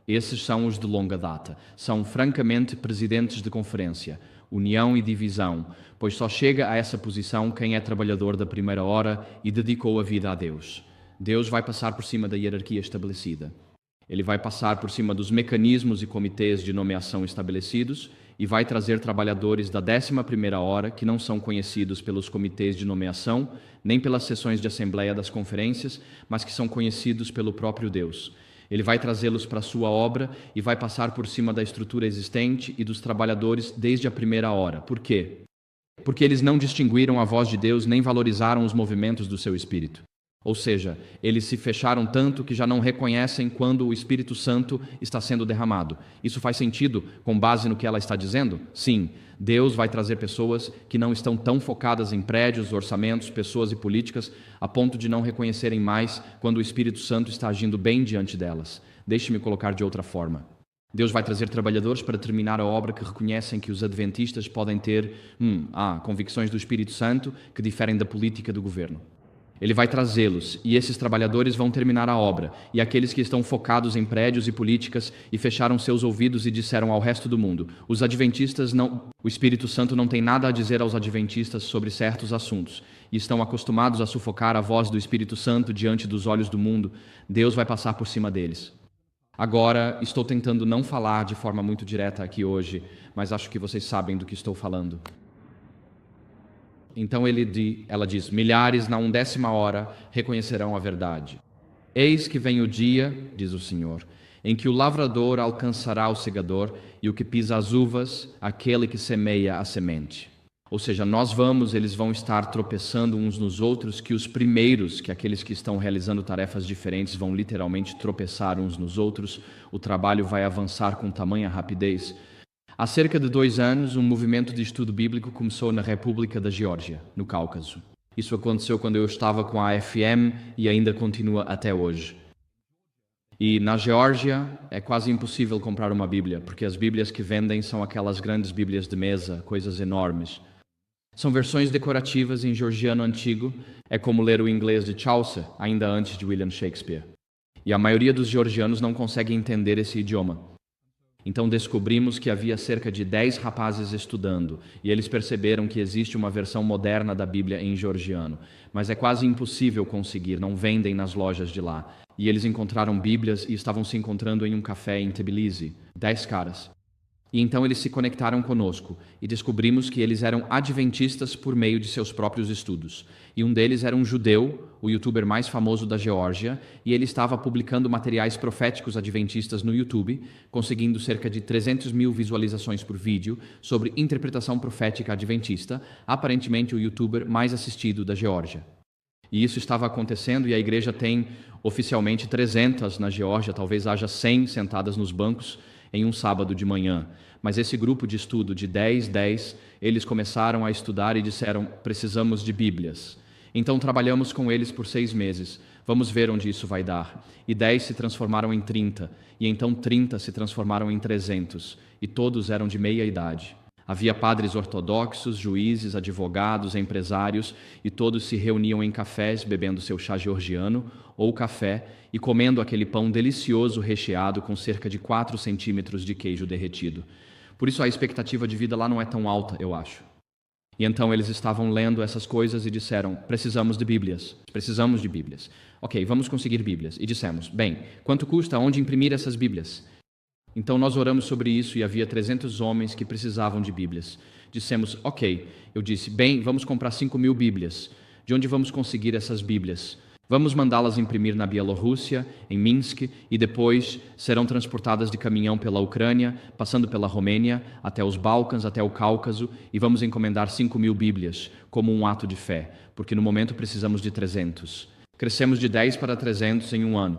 Esses são os de longa data. São francamente presidentes de conferência, união e divisão, pois só chega a essa posição quem é trabalhador da primeira hora e dedicou a vida a Deus. Deus vai passar por cima da hierarquia estabelecida. Ele vai passar por cima dos mecanismos e comitês de nomeação estabelecidos e vai trazer trabalhadores da 11ª hora que não são conhecidos pelos comitês de nomeação, nem pelas sessões de assembleia das conferências, mas que são conhecidos pelo próprio Deus. Ele vai trazê-los para a sua obra e vai passar por cima da estrutura existente e dos trabalhadores desde a primeira hora. Por quê? Porque eles não distinguiram a voz de Deus nem valorizaram os movimentos do seu Espírito. Ou seja, eles se fecharam tanto que já não reconhecem quando o Espírito Santo está sendo derramado. Isso faz sentido com base no que ela está dizendo? Sim, Deus vai trazer pessoas que não estão tão focadas em prédios, orçamentos, pessoas e políticas, a ponto de não reconhecerem mais quando o Espírito Santo está agindo bem diante delas. Deixe-me colocar de outra forma. Deus vai trazer trabalhadores para terminar a obra que reconhecem que os adventistas podem ter convicções do Espírito Santo que diferem da política do governo. Ele vai trazê-los, e esses trabalhadores vão terminar a obra, e aqueles que estão focados em prédios e políticas e fecharam seus ouvidos e disseram ao resto do mundo, os adventistas não... O Espírito Santo não tem nada a dizer aos adventistas sobre certos assuntos, e estão acostumados a sufocar a voz do Espírito Santo diante dos olhos do mundo. Deus vai passar por cima deles. Agora, estou tentando não falar de forma muito direta aqui hoje, mas acho que vocês sabem do que estou falando. Então ela diz, milhares na 11ª hora reconhecerão a verdade. Eis que vem o dia, diz o Senhor, em que o lavrador alcançará o segador e o que pisa as uvas, aquele que semeia a semente. Ou seja, eles vão estar tropeçando uns nos outros, que os primeiros, que aqueles que estão realizando tarefas diferentes vão literalmente tropeçar uns nos outros, o trabalho vai avançar com tamanha rapidez. Há cerca de 2 anos, um movimento de estudo bíblico começou na República da Geórgia, no Cáucaso. Isso aconteceu quando eu estava com a AFM e ainda continua até hoje. E na Geórgia é quase impossível comprar uma Bíblia, porque as Bíblias que vendem são aquelas grandes Bíblias de mesa, coisas enormes. São versões decorativas em georgiano antigo, é como ler o inglês de Chaucer, ainda antes de William Shakespeare. E a maioria dos georgianos não consegue entender esse idioma. Então descobrimos que havia cerca de 10 rapazes estudando, e eles perceberam que existe uma versão moderna da Bíblia em georgiano, mas é quase impossível conseguir, não vendem nas lojas de lá. E eles encontraram Bíblias e estavam se encontrando em um café em Tbilisi, 10 caras. E então eles se conectaram conosco e descobrimos que eles eram adventistas por meio de seus próprios estudos. E um deles era um judeu, o youtuber mais famoso da Geórgia, e ele estava publicando materiais proféticos adventistas no YouTube, conseguindo cerca de 300 mil visualizações por vídeo sobre interpretação profética adventista, aparentemente o youtuber mais assistido da Geórgia. E isso estava acontecendo e a igreja tem oficialmente 300 na Geórgia, talvez haja 100 sentadas nos bancos em um sábado de manhã. Mas esse grupo de estudo de 10, eles começaram a estudar e disseram, precisamos de Bíblias. Então trabalhamos com eles por 6 meses. Vamos ver onde isso vai dar. E 10 se transformaram em 30. E então 30 se transformaram em 300. E todos eram de meia idade. Havia padres ortodoxos, juízes, advogados, empresários, e todos se reuniam em cafés, bebendo seu chá georgiano ou café e comendo aquele pão delicioso recheado com cerca de 4 centímetros de queijo derretido. Por isso a expectativa de vida lá não é tão alta, eu acho. E então eles estavam lendo essas coisas e disseram, precisamos de Bíblias, precisamos de Bíblias. Ok, vamos conseguir Bíblias. E dissemos, bem, quanto custa, onde imprimir essas Bíblias? Então nós oramos sobre isso e havia 300 homens que precisavam de Bíblias. Dissemos, ok. Eu disse, bem, vamos comprar 5.000 Bíblias. De onde vamos conseguir essas Bíblias? Vamos mandá-las imprimir na Bielorrússia, em Minsk, e depois serão transportadas de caminhão pela Ucrânia, passando pela Romênia, até os Balcãs, até o Cáucaso, e vamos encomendar 5.000 Bíblias, como um ato de fé, porque no momento precisamos de 300. Crescemos de 10 para 300 em um ano.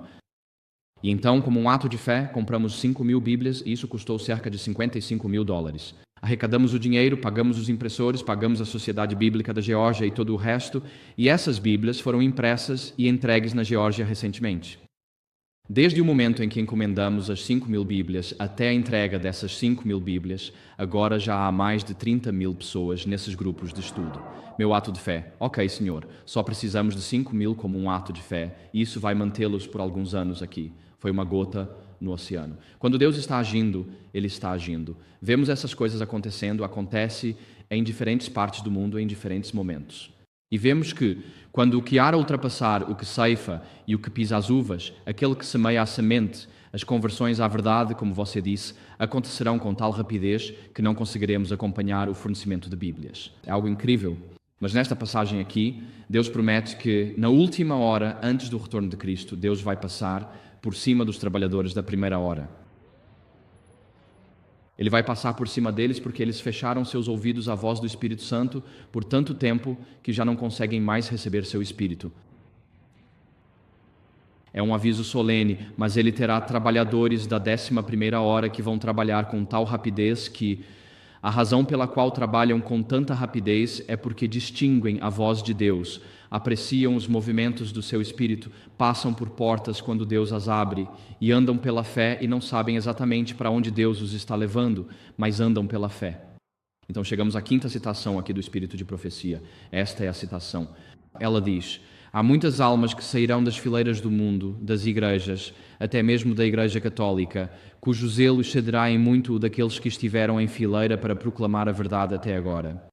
E então, como um ato de fé, compramos 5.000 Bíblias e isso custou cerca de $55.000. Arrecadamos o dinheiro, pagamos os impressores, pagamos a Sociedade Bíblica da Geórgia e todo o resto, e essas Bíblias foram impressas e entregues na Geórgia recentemente. Desde o momento em que encomendamos as 5.000 Bíblias até a entrega dessas 5.000 Bíblias, agora já há mais de 30.000 pessoas nesses grupos de estudo. Meu ato de fé. Ok, Senhor, só precisamos de 5.000 como um ato de fé, e isso vai mantê-los por alguns anos aqui. Foi uma gota no oceano. Quando Deus está agindo, Ele está agindo. Vemos essas coisas acontecendo, acontece em diferentes partes do mundo, em diferentes momentos. E vemos que, quando o que há a ultrapassar o que ceifa e o que pisa as uvas, aquele que semeia a semente, as conversões à verdade, como você disse, acontecerão com tal rapidez que não conseguiremos acompanhar o fornecimento de Bíblias. É algo incrível. Mas nesta passagem aqui, Deus promete que na última hora, antes do retorno de Cristo, Deus vai passar por cima dos trabalhadores da primeira hora. Ele vai passar por cima deles porque eles fecharam seus ouvidos à voz do Espírito Santo por tanto tempo que já não conseguem mais receber seu Espírito. É um aviso solene, mas ele terá trabalhadores da 11ª hora que vão trabalhar com tal rapidez que a razão pela qual trabalham com tanta rapidez é porque distinguem a voz de Deus, apreciam os movimentos do seu Espírito, passam por portas quando Deus as abre e andam pela fé e não sabem exatamente para onde Deus os está levando, mas andam pela fé. Então chegamos à 5ª citação aqui do Espírito de Profecia. Esta é a citação. Ela diz, há muitas almas que sairão das fileiras do mundo, das igrejas, até mesmo da Igreja Católica, cujo zelo excederá em muito o daqueles que estiveram em fileira para proclamar a verdade até agora.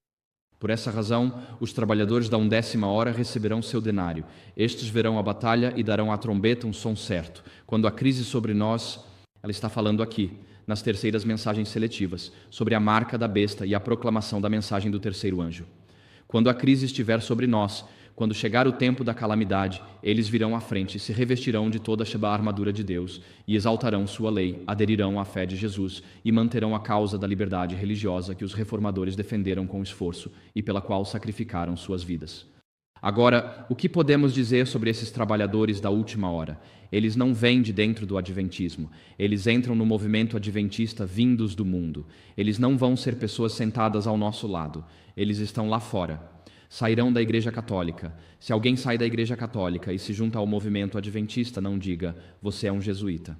Por essa razão, os trabalhadores da 11ª hora receberão seu denário. Estes verão a batalha e darão à trombeta um som certo. Quando a crise sobre nós, ela está falando aqui, nas terceiras mensagens seletivas, sobre a marca da besta e a proclamação da mensagem do terceiro anjo. Quando a crise estiver sobre nós, quando chegar o tempo da calamidade, eles virão à frente, se revestirão de toda a armadura de Deus e exaltarão sua lei, aderirão à fé de Jesus e manterão a causa da liberdade religiosa que os reformadores defenderam com esforço e pela qual sacrificaram suas vidas. Agora, o que podemos dizer sobre esses trabalhadores da última hora? Eles não vêm de dentro do adventismo. Eles entram no movimento adventista vindos do mundo. Eles não vão ser pessoas sentadas ao nosso lado. Eles estão lá fora. Sairão da Igreja Católica. Se alguém sai da Igreja Católica e se junta ao movimento adventista, não diga, você é um jesuíta.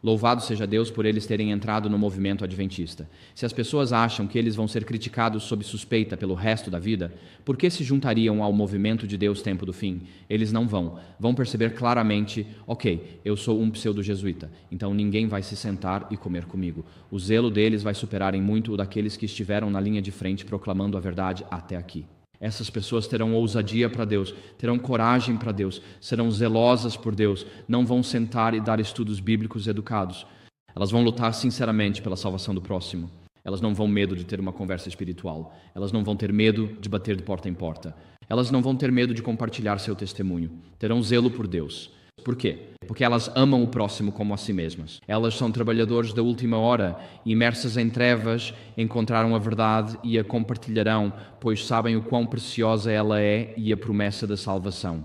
Louvado seja Deus por eles terem entrado no movimento adventista. Se as pessoas acham que eles vão ser criticados sob suspeita pelo resto da vida, por que se juntariam ao movimento de Deus tempo do fim? Eles não vão. Vão perceber claramente, ok, eu sou um pseudo-jesuíta, então ninguém vai se sentar e comer comigo. O zelo deles vai superar em muito o daqueles que estiveram na linha de frente proclamando a verdade até aqui. Essas pessoas terão ousadia para Deus, terão coragem para Deus, serão zelosas por Deus, não vão sentar e dar estudos bíblicos educados. Elas vão lutar sinceramente pela salvação do próximo. Elas não vão medo de ter uma conversa espiritual. Elas não vão ter medo de bater de porta em porta. Elas não vão ter medo de compartilhar seu testemunho. Terão zelo por Deus. Por quê? Porque elas amam o próximo como a si mesmas. Elas são trabalhadores da última hora, imersas em trevas, encontraram a verdade e a compartilharão, pois sabem o quão preciosa ela é e a promessa da salvação.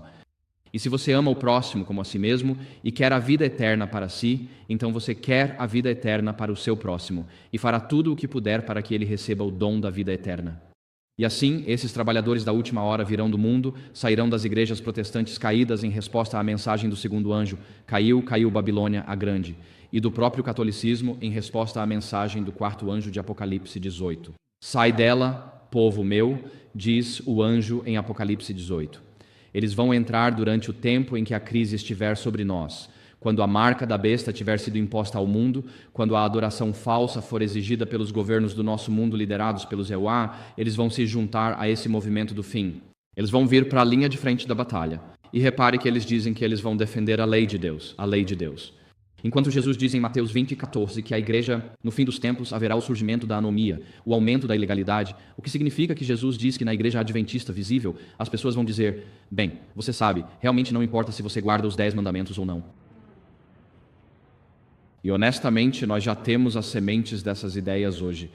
E se você ama o próximo como a si mesmo e quer a vida eterna para si, então você quer a vida eterna para o seu próximo e fará tudo o que puder para que ele receba o dom da vida eterna. E assim, esses trabalhadores da última hora virão do mundo, sairão das igrejas protestantes caídas em resposta à mensagem do segundo anjo, caiu, caiu Babilônia a grande, e do próprio catolicismo em resposta à mensagem do quarto anjo de Apocalipse 18. Sai dela, povo meu, diz o anjo em Apocalipse 18. Eles vão entrar durante o tempo em que a crise estiver sobre nós, quando a marca da besta tiver sido imposta ao mundo, quando a adoração falsa for exigida pelos governos do nosso mundo liderados pelos Euá, eles vão se juntar a esse movimento do fim. Eles vão vir para a linha de frente da batalha. E repare que eles dizem que eles vão defender a lei de Deus, a lei de Deus. Enquanto Jesus diz em Mateus 20:14 que a igreja, no fim dos tempos, haverá o surgimento da anomia, o aumento da ilegalidade, o que significa que Jesus diz que na igreja adventista visível, as pessoas vão dizer, bem, você sabe, realmente não importa se você guarda os 10 mandamentos ou não. E honestamente, nós já temos as sementes dessas ideias hoje.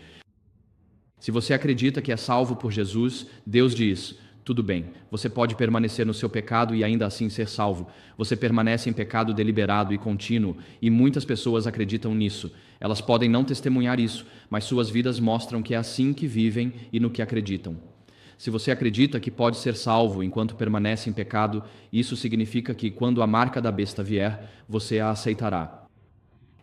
Se você acredita que é salvo por Jesus, Deus diz, tudo bem, você pode permanecer no seu pecado e ainda assim ser salvo. Você permanece em pecado deliberado e contínuo, e muitas pessoas acreditam nisso. Elas podem não testemunhar isso, mas suas vidas mostram que é assim que vivem e no que acreditam. Se você acredita que pode ser salvo enquanto permanece em pecado, isso significa que quando a marca da besta vier, você a aceitará.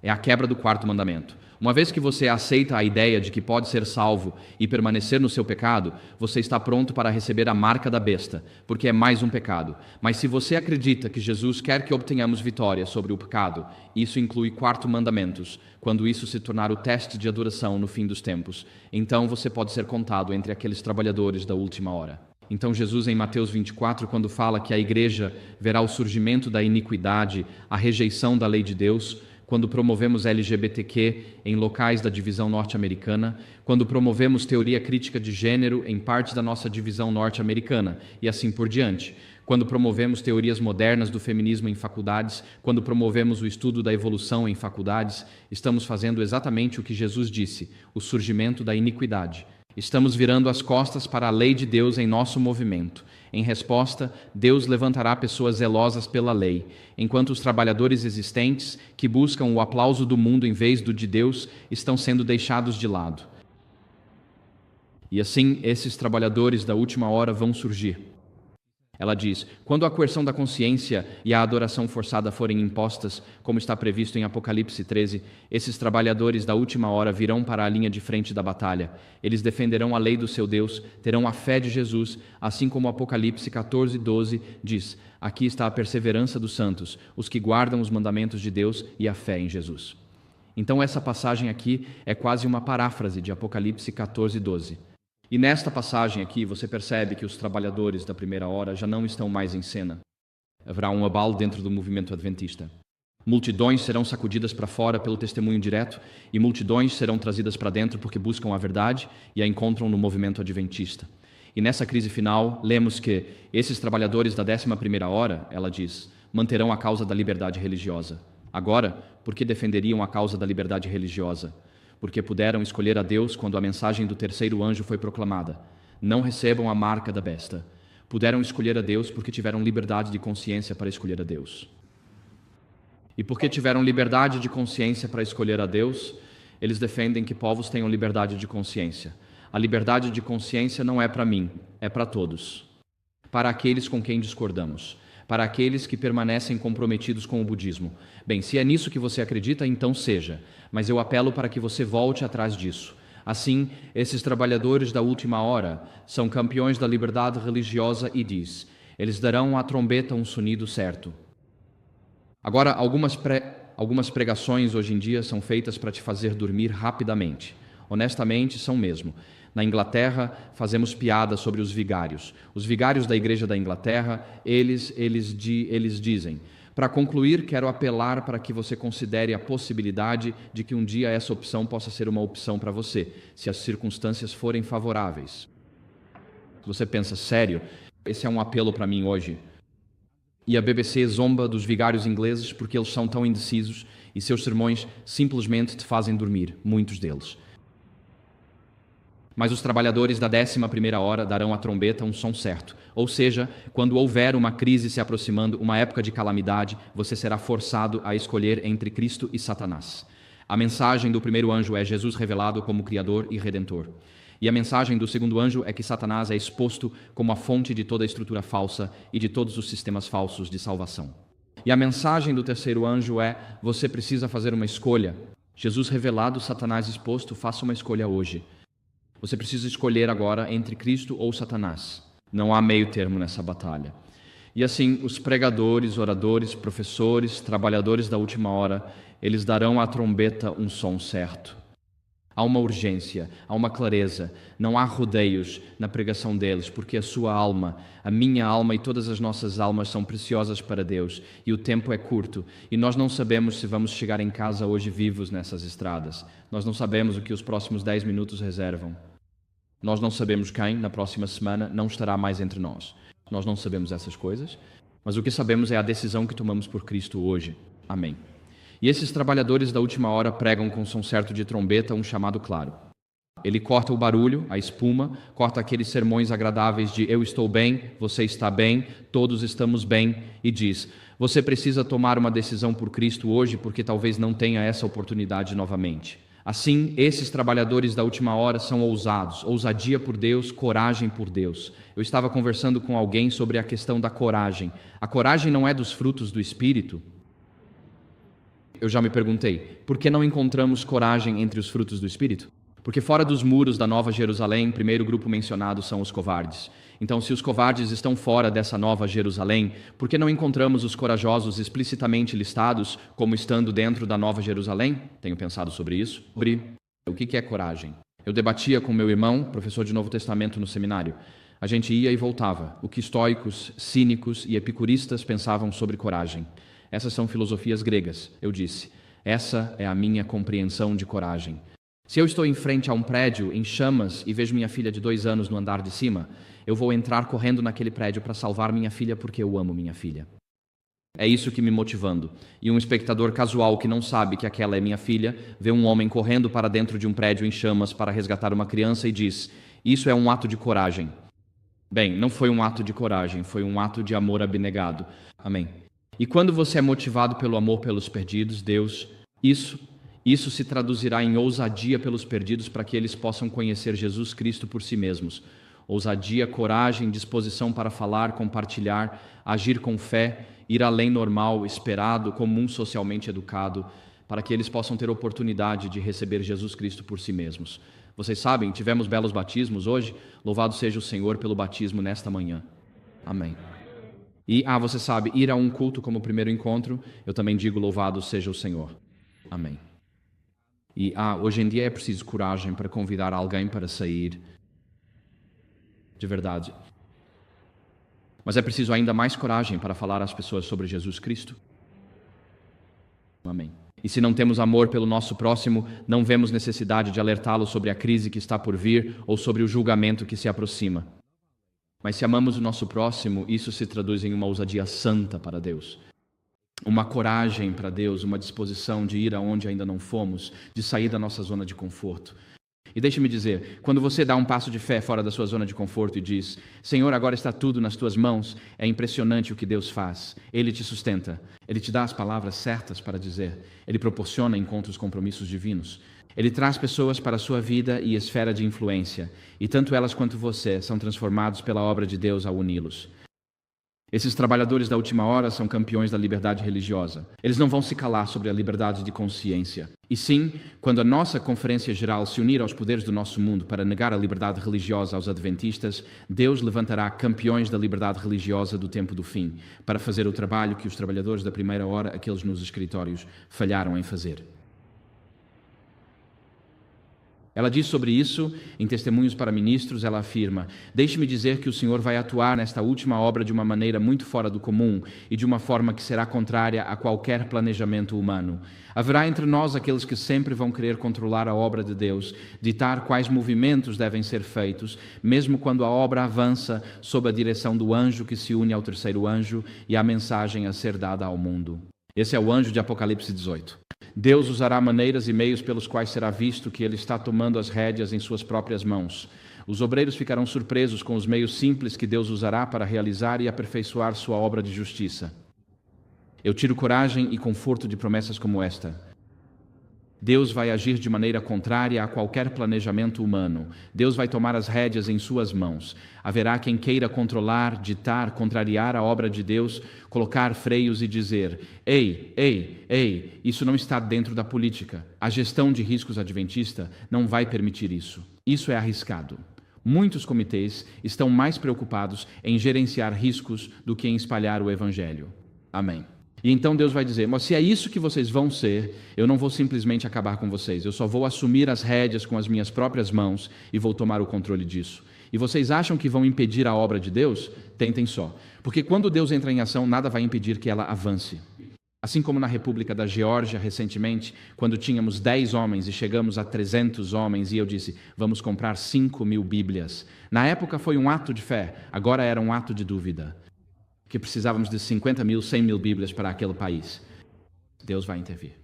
É a quebra do quarto mandamento. Uma vez que você aceita a ideia de que pode ser salvo e permanecer no seu pecado, você está pronto para receber a marca da besta, porque é mais um pecado. Mas se você acredita que Jesus quer que obtenhamos vitória sobre o pecado, isso inclui quarto mandamentos, quando isso se tornar o teste de adoração no fim dos tempos, então você pode ser contado entre aqueles trabalhadores da última hora. Então Jesus, em Mateus 24, quando fala que a igreja verá o surgimento da iniquidade, a rejeição da lei de Deus, quando promovemos LGBTQ em locais da divisão norte-americana, quando promovemos teoria crítica de gênero em parte da nossa divisão norte-americana, e assim por diante, quando promovemos teorias modernas do feminismo em faculdades, quando promovemos o estudo da evolução em faculdades, estamos fazendo exatamente o que Jesus disse, o surgimento da iniquidade. Estamos virando as costas para a lei de Deus em nosso movimento. Em resposta, Deus levantará pessoas zelosas pela lei, enquanto os trabalhadores existentes, que buscam o aplauso do mundo em vez do de Deus, estão sendo deixados de lado. E assim, esses trabalhadores da última hora vão surgir. Ela diz, quando a coerção da consciência e a adoração forçada forem impostas, como está previsto em Apocalipse 13, esses trabalhadores da última hora virão para a linha de frente da batalha. Eles defenderão a lei do seu Deus, terão a fé de Jesus, assim como Apocalipse 14:12 diz, aqui está a perseverança dos santos, os que guardam os mandamentos de Deus e a fé em Jesus. Então essa passagem aqui é quase uma paráfrase de Apocalipse 14:12. E nesta passagem aqui você percebe que os trabalhadores da primeira hora já não estão mais em cena. Haverá um abalo dentro do movimento adventista. Multidões serão sacudidas para fora pelo testemunho direto e multidões serão trazidas para dentro porque buscam a verdade e a encontram no movimento adventista. E nessa crise final, lemos que esses trabalhadores da 11ª hora, ela diz, manterão a causa da liberdade religiosa. Agora, por que defenderiam a causa da liberdade religiosa? Porque puderam escolher a Deus quando a mensagem do terceiro anjo foi proclamada. Não recebam a marca da besta. Puderam escolher a Deus porque tiveram liberdade de consciência para escolher a Deus. E porque tiveram liberdade de consciência para escolher a Deus, eles defendem que povos tenham liberdade de consciência. A liberdade de consciência não é para mim, é para todos. Para aqueles com quem discordamos. Para aqueles que permanecem comprometidos com o budismo. Bem, se é nisso que você acredita, então seja. Mas eu apelo para que você volte atrás disso. Assim, esses trabalhadores da última hora são campeões da liberdade religiosa e diz, eles darão à trombeta um sonido certo. Agora, algumas pregações hoje em dia são feitas para te fazer dormir rapidamente. Honestamente, são mesmo. Na Inglaterra, fazemos piada sobre os vigários. Os vigários da igreja da Inglaterra, eles dizem: para concluir, quero apelar para que você considere a possibilidade de que um dia essa opção possa ser uma opção para você, se as circunstâncias forem favoráveis. Você pensa, sério? Esse é um apelo para mim hoje. E a BBC zomba dos vigários ingleses porque eles são tão indecisos e seus sermões simplesmente te fazem dormir, muitos deles. Mas os trabalhadores da 11ª hora darão à trombeta um som certo. Ou seja, quando houver uma crise se aproximando, uma época de calamidade, você será forçado a escolher entre Cristo e Satanás. A mensagem do primeiro anjo é Jesus revelado como Criador e Redentor. E a mensagem do segundo anjo é que Satanás é exposto como a fonte de toda a estrutura falsa e de todos os sistemas falsos de salvação. E a mensagem do terceiro anjo é: você precisa fazer uma escolha. Jesus revelado, Satanás exposto, faça uma escolha hoje. Você precisa escolher agora entre Cristo ou Satanás. Não há meio termo nessa batalha. E assim, os pregadores, oradores, professores, trabalhadores da última hora, eles darão à trombeta um som certo. Há uma urgência, há uma clareza, não há rodeios na pregação deles, porque a sua alma, a minha alma e todas as nossas almas são preciosas para Deus e o tempo é curto e nós não sabemos se vamos chegar em casa hoje vivos nessas estradas. Nós não sabemos o que os próximos 10 minutos reservam. Nós não sabemos quem, na próxima semana, não estará mais entre nós. Nós não sabemos essas coisas, mas o que sabemos é a decisão que tomamos por Cristo hoje. Amém. E esses trabalhadores da última hora pregam com som certo de trombeta um chamado claro. Ele corta o barulho, a espuma, corta aqueles sermões agradáveis de eu estou bem, você está bem, todos estamos bem, e diz: você precisa tomar uma decisão por Cristo hoje porque talvez não tenha essa oportunidade novamente. Assim, esses trabalhadores da última hora são ousados, ousadia por Deus, coragem por Deus. Eu estava conversando com alguém sobre a questão da coragem. A coragem não é dos frutos do Espírito? Eu já me perguntei, por que não encontramos coragem entre os frutos do Espírito? Porque fora dos muros da Nova Jerusalém, o primeiro grupo mencionado são os covardes. Então, se os covardes estão fora dessa Nova Jerusalém, por que não encontramos os corajosos explicitamente listados como estando dentro da Nova Jerusalém? Tenho pensado sobre isso. Sobre o que é coragem. Eu debatia com meu irmão, professor de Novo Testamento no seminário. A gente ia e voltava. O que estoicos, cínicos e epicuristas pensavam sobre coragem. Essas são filosofias gregas, eu disse. Essa é a minha compreensão de coragem. Se eu estou em frente a um prédio em chamas e vejo minha filha de 2 anos no andar de cima, eu vou entrar correndo naquele prédio para salvar minha filha porque eu amo minha filha. É isso que me motivando. E um espectador casual que não sabe que aquela é minha filha, vê um homem correndo para dentro de um prédio em chamas para resgatar uma criança e diz: isso é um ato de coragem. Bem, não foi um ato de coragem, foi um ato de amor abnegado. Amém. E quando você é motivado pelo amor pelos perdidos, Deus, isso se traduzirá em ousadia pelos perdidos para que eles possam conhecer Jesus Cristo por si mesmos. Ousadia, coragem, disposição para falar, compartilhar, agir com fé, ir além normal, esperado, comum, socialmente educado, para que eles possam ter oportunidade de receber Jesus Cristo por si mesmos. Vocês sabem, tivemos belos batismos hoje. Louvado seja o Senhor pelo batismo nesta manhã. Amém. E, você sabe, ir a um culto como o primeiro encontro, eu também digo louvado seja o Senhor. Amém. E, hoje em dia é preciso coragem para convidar alguém para sair. De verdade. Mas é preciso ainda mais coragem para falar às pessoas sobre Jesus Cristo. Amém. E se não temos amor pelo nosso próximo, não vemos necessidade de alertá-lo sobre a crise que está por vir ou sobre o julgamento que se aproxima. Mas se amamos o nosso próximo, isso se traduz em uma ousadia santa para Deus. Uma coragem para Deus, uma disposição de ir aonde ainda não fomos, de sair da nossa zona de conforto. E deixe-me dizer, quando você dá um passo de fé fora da sua zona de conforto e diz: Senhor, agora está tudo nas tuas mãos, é impressionante o que Deus faz. Ele te sustenta, Ele te dá as palavras certas para dizer, Ele proporciona encontros compromissos divinos. Ele traz pessoas para a sua vida e esfera de influência, e tanto elas quanto você são transformados pela obra de Deus ao uni-los. Esses trabalhadores da última hora são campeões da liberdade religiosa. Eles não vão se calar sobre a liberdade de consciência. E sim, quando a nossa Conferência Geral se unir aos poderes do nosso mundo para negar a liberdade religiosa aos adventistas, Deus levantará campeões da liberdade religiosa do tempo do fim, para fazer o trabalho que os trabalhadores da primeira hora, aqueles nos escritórios, falharam em fazer. Ela diz sobre isso, em Testemunhos para Ministros, ela afirma: deixe-me dizer que o Senhor vai atuar nesta última obra de uma maneira muito fora do comum e de uma forma que será contrária a qualquer planejamento humano. Haverá entre nós aqueles que sempre vão querer controlar a obra de Deus, ditar quais movimentos devem ser feitos, mesmo quando a obra avança sob a direção do anjo que se une ao terceiro anjo e à mensagem a ser dada ao mundo. Esse é o anjo de Apocalipse 18. Deus usará maneiras e meios pelos quais será visto que Ele está tomando as rédeas em suas próprias mãos. Os obreiros ficarão surpresos com os meios simples que Deus usará para realizar e aperfeiçoar sua obra de justiça. Eu tiro coragem e conforto de promessas como esta. Deus vai agir de maneira contrária a qualquer planejamento humano. Deus vai tomar as rédeas em suas mãos. Haverá quem queira controlar, ditar, contrariar a obra de Deus, colocar freios e dizer: ei, isso não está dentro da política. A gestão de riscos adventista não vai permitir isso. Isso é arriscado. Muitos comitês estão mais preocupados em gerenciar riscos do que em espalhar o Evangelho. Amém. E então Deus vai dizer: mas se é isso que vocês vão ser, eu não vou simplesmente acabar com vocês, eu só vou assumir as rédeas com as minhas próprias mãos e vou tomar o controle disso. E vocês acham que vão impedir a obra de Deus? Tentem só. Porque quando Deus entra em ação, nada vai impedir que ela avance. Assim como na República da Geórgia, recentemente, quando tínhamos 10 homens e chegamos a 300 homens, e eu disse: vamos comprar 5.000 Bíblias. Na época foi um ato de fé, agora era um ato de dúvida. Que precisávamos de 50.000, 100.000 Bíblias para aquele país. Deus vai intervir.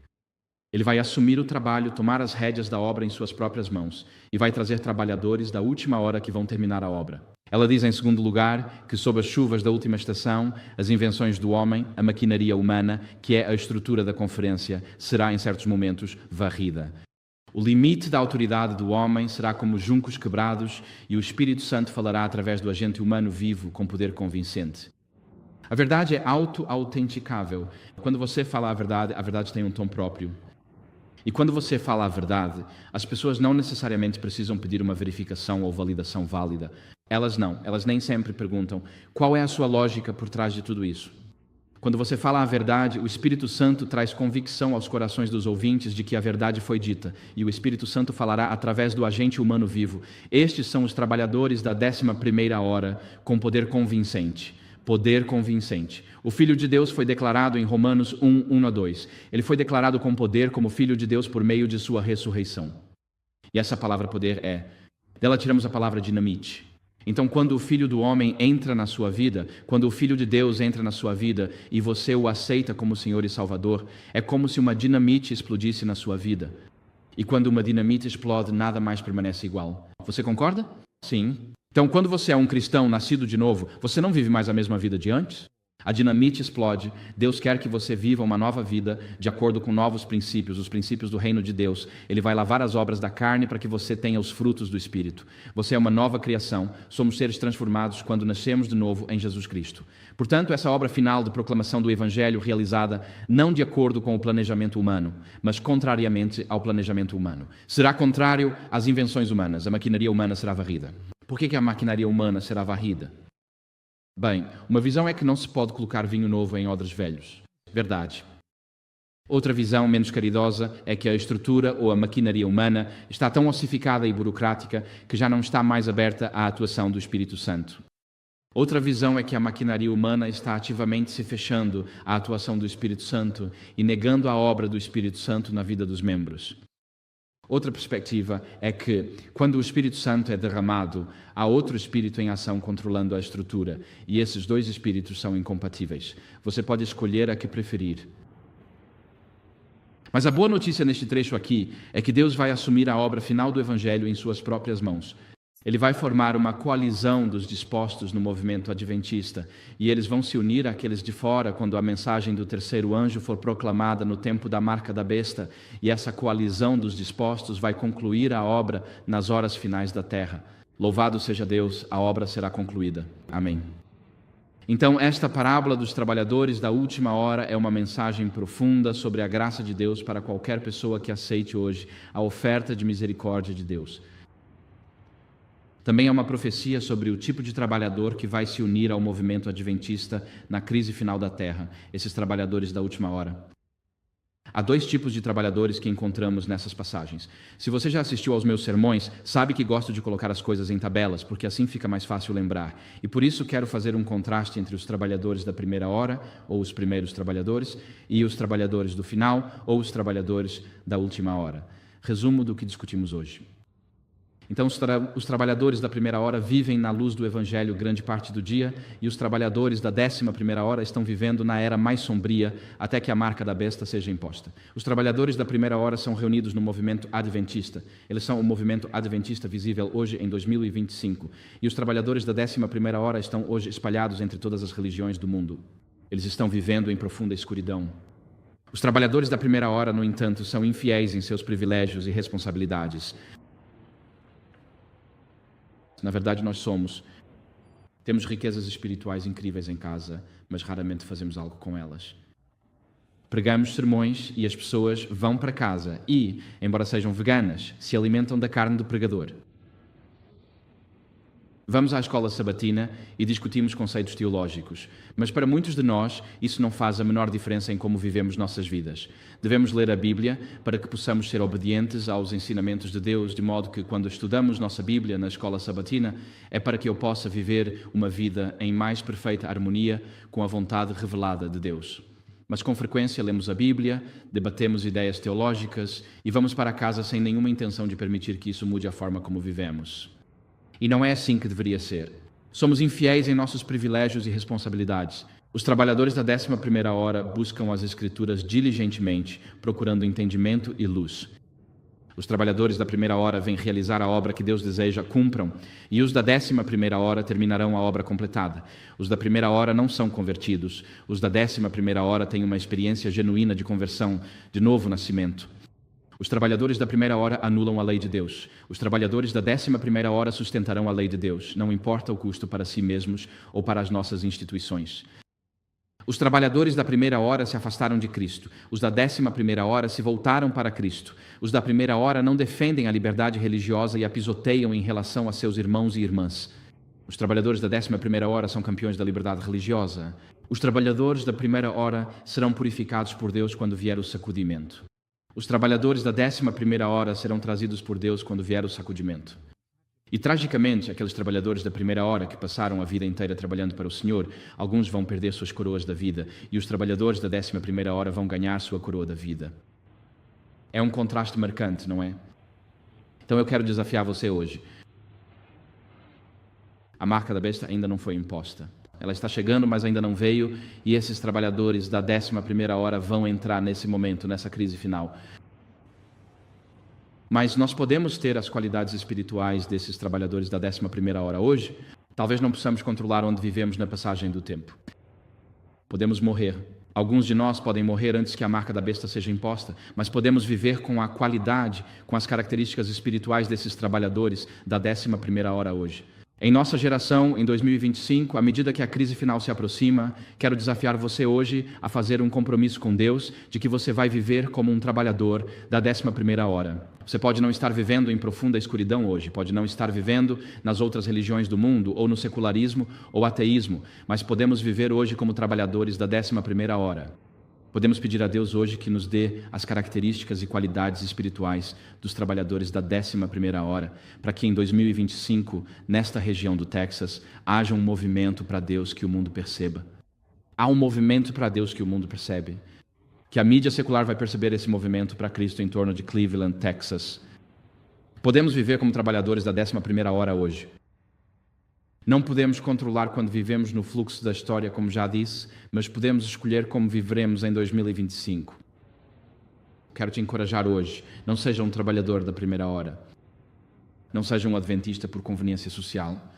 Ele vai assumir o trabalho, tomar as rédeas da obra em suas próprias mãos e vai trazer trabalhadores da última hora que vão terminar a obra. Ela diz, em segundo lugar, que sob as chuvas da última estação, as invenções do homem, a maquinaria humana, que é a estrutura da conferência, será em certos momentos varrida. O limite da autoridade do homem será como juncos quebrados e o Espírito Santo falará através do agente humano vivo com poder convincente. A verdade é auto-autenticável. Quando você fala a verdade tem um tom próprio. E quando você fala a verdade, as pessoas não necessariamente precisam pedir uma verificação ou validação válida. Elas nem sempre perguntam: qual é a sua lógica por trás de tudo isso? Quando você fala a verdade, o Espírito Santo traz convicção aos corações dos ouvintes de que a verdade foi dita, e o Espírito Santo falará através do agente humano vivo. Estes são os trabalhadores da 11ª hora, com poder convincente. Poder convincente. O Filho de Deus foi declarado em Romanos 1:1-2. Ele foi declarado com poder como Filho de Deus por meio de sua ressurreição. E essa palavra poder dela tiramos a palavra dinamite. Então, quando o Filho do Homem entra na sua vida, quando o Filho de Deus entra na sua vida e você o aceita como Senhor e Salvador, é como se uma dinamite explodisse na sua vida. E quando uma dinamite explode, nada mais permanece igual. Você concorda? Sim. Então, quando você é um cristão nascido de novo, você não vive mais a mesma vida de antes? A dinamite explode. Deus quer que você viva uma nova vida de acordo com novos princípios, os princípios do reino de Deus. Ele vai lavar as obras da carne para que você tenha os frutos do Espírito. Você é uma nova criação. Somos seres transformados quando nascemos de novo em Jesus Cristo. Portanto, essa obra final de proclamação do Evangelho realizada não de acordo com o planejamento humano, mas contrariamente ao planejamento humano. Será contrário às invenções humanas. A maquinaria humana será varrida. Por que a maquinaria humana será varrida? Bem, uma visão é que não se pode colocar vinho novo em odres velhos. Verdade. Outra visão, menos caridosa, é que a estrutura ou a maquinaria humana está tão ossificada e burocrática que já não está mais aberta à atuação do Espírito Santo. Outra visão é que a maquinaria humana está ativamente se fechando à atuação do Espírito Santo e negando a obra do Espírito Santo na vida dos membros. Outra perspectiva é que, quando o Espírito Santo é derramado, há outro Espírito em ação controlando a estrutura, e esses dois Espíritos são incompatíveis. Você pode escolher a que preferir. Mas a boa notícia neste trecho aqui é que Deus vai assumir a obra final do Evangelho em suas próprias mãos. Ele vai formar uma coalizão dos dispostos no movimento adventista e eles vão se unir àqueles de fora quando a mensagem do terceiro anjo for proclamada no tempo da marca da besta, e essa coalizão dos dispostos vai concluir a obra nas horas finais da terra. Louvado seja Deus, a obra será concluída. Amém. Então, esta parábola dos trabalhadores da última hora é uma mensagem profunda sobre a graça de Deus para qualquer pessoa que aceite hoje a oferta de misericórdia de Deus. Também é uma profecia sobre o tipo de trabalhador que vai se unir ao movimento adventista na crise final da terra, esses trabalhadores da última hora. Há dois tipos de trabalhadores que encontramos nessas passagens. Se você já assistiu aos meus sermões, sabe que gosto de colocar as coisas em tabelas, porque assim fica mais fácil lembrar. E por isso quero fazer um contraste entre os trabalhadores da primeira hora, ou os primeiros trabalhadores, e os trabalhadores do final, ou os trabalhadores da última hora. Resumo do que discutimos hoje. Então, os trabalhadores da primeira hora vivem na luz do Evangelho grande parte do dia, e os trabalhadores da 11ª hora estão vivendo na era mais sombria, até que a marca da besta seja imposta. Os trabalhadores da primeira hora são reunidos no movimento adventista. Eles são o movimento adventista visível hoje em 2025. E os trabalhadores da 11ª hora estão hoje espalhados entre todas as religiões do mundo. Eles estão vivendo em profunda escuridão. Os trabalhadores da primeira hora, no entanto, são infiéis em seus privilégios e responsabilidades. Na verdade, nós temos riquezas espirituais incríveis em casa, mas raramente fazemos algo com elas. Pregamos sermões e as pessoas vão para casa e, embora sejam veganas, se alimentam da carne do pregador. Vamos à escola sabatina e discutimos conceitos teológicos, mas para muitos de nós isso não faz a menor diferença em como vivemos nossas vidas. Devemos ler a Bíblia para que possamos ser obedientes aos ensinamentos de Deus, de modo que quando estudamos nossa Bíblia na escola sabatina, é para que eu possa viver uma vida em mais perfeita harmonia com a vontade revelada de Deus. Mas com frequência lemos a Bíblia, debatemos ideias teológicas e vamos para casa sem nenhuma intenção de permitir que isso mude a forma como vivemos. E não é assim que deveria ser. Somos infiéis em nossos privilégios e responsabilidades. Os trabalhadores da 11ª hora buscam as Escrituras diligentemente, procurando entendimento e luz. Os trabalhadores da primeira hora vêm realizar a obra que Deus deseja cumpram, e os da 11ª hora terminarão a obra completada. Os da primeira hora não são convertidos. Os da 11ª hora têm uma experiência genuína de conversão, de novo nascimento. Os trabalhadores da primeira hora anulam a lei de Deus. Os trabalhadores da 11ª hora sustentarão a lei de Deus, não importa o custo para si mesmos ou para as nossas instituições. Os trabalhadores da primeira hora se afastaram de Cristo. Os da 11ª hora se voltaram para Cristo. Os da primeira hora não defendem a liberdade religiosa e a pisoteiam em relação a seus irmãos e irmãs. Os trabalhadores da 11ª hora são campeões da liberdade religiosa. Os trabalhadores da primeira hora serão purificados por Deus quando vier o sacudimento. Os trabalhadores da 11ª hora serão trazidos por Deus quando vier o sacudimento. E, tragicamente, aqueles trabalhadores da primeira hora que passaram a vida inteira trabalhando para o Senhor, alguns vão perder suas coroas da vida, e os trabalhadores da 11ª hora vão ganhar sua coroa da vida. É um contraste marcante, não é? Então eu quero desafiar você hoje. A marca da besta ainda não foi imposta. Ela está chegando, mas ainda não veio, e esses trabalhadores da 11ª hora vão entrar nesse momento, nessa crise final. Mas nós podemos ter as qualidades espirituais desses trabalhadores da 11ª hora hoje. Talvez não possamos controlar onde vivemos na passagem do tempo. Podemos morrer. Alguns de nós podem morrer antes que a marca da besta seja imposta, mas podemos viver com a qualidade, com as características espirituais desses trabalhadores da 11ª hora hoje. Em nossa geração, em 2025, à medida que a crise final se aproxima, quero desafiar você hoje a fazer um compromisso com Deus de que você vai viver como um trabalhador da 11ª hora. Você pode não estar vivendo em profunda escuridão hoje, pode não estar vivendo nas outras religiões do mundo, ou no secularismo ou ateísmo, mas podemos viver hoje como trabalhadores da 11ª hora. Podemos pedir a Deus hoje que nos dê as características e qualidades espirituais dos trabalhadores da 11ª hora, para que em 2025, nesta região do Texas, haja um movimento para Deus que o mundo perceba. Há um movimento para Deus que o mundo percebe. Que a mídia secular vai perceber esse movimento para Cristo em torno de Cleveland, Texas. Podemos viver como trabalhadores da 11ª hora hoje. Não podemos controlar quando vivemos no fluxo da história, como já disse, mas podemos escolher como viveremos em 2025. Quero te encorajar hoje. Não seja um trabalhador da primeira hora. Não seja um adventista por conveniência social.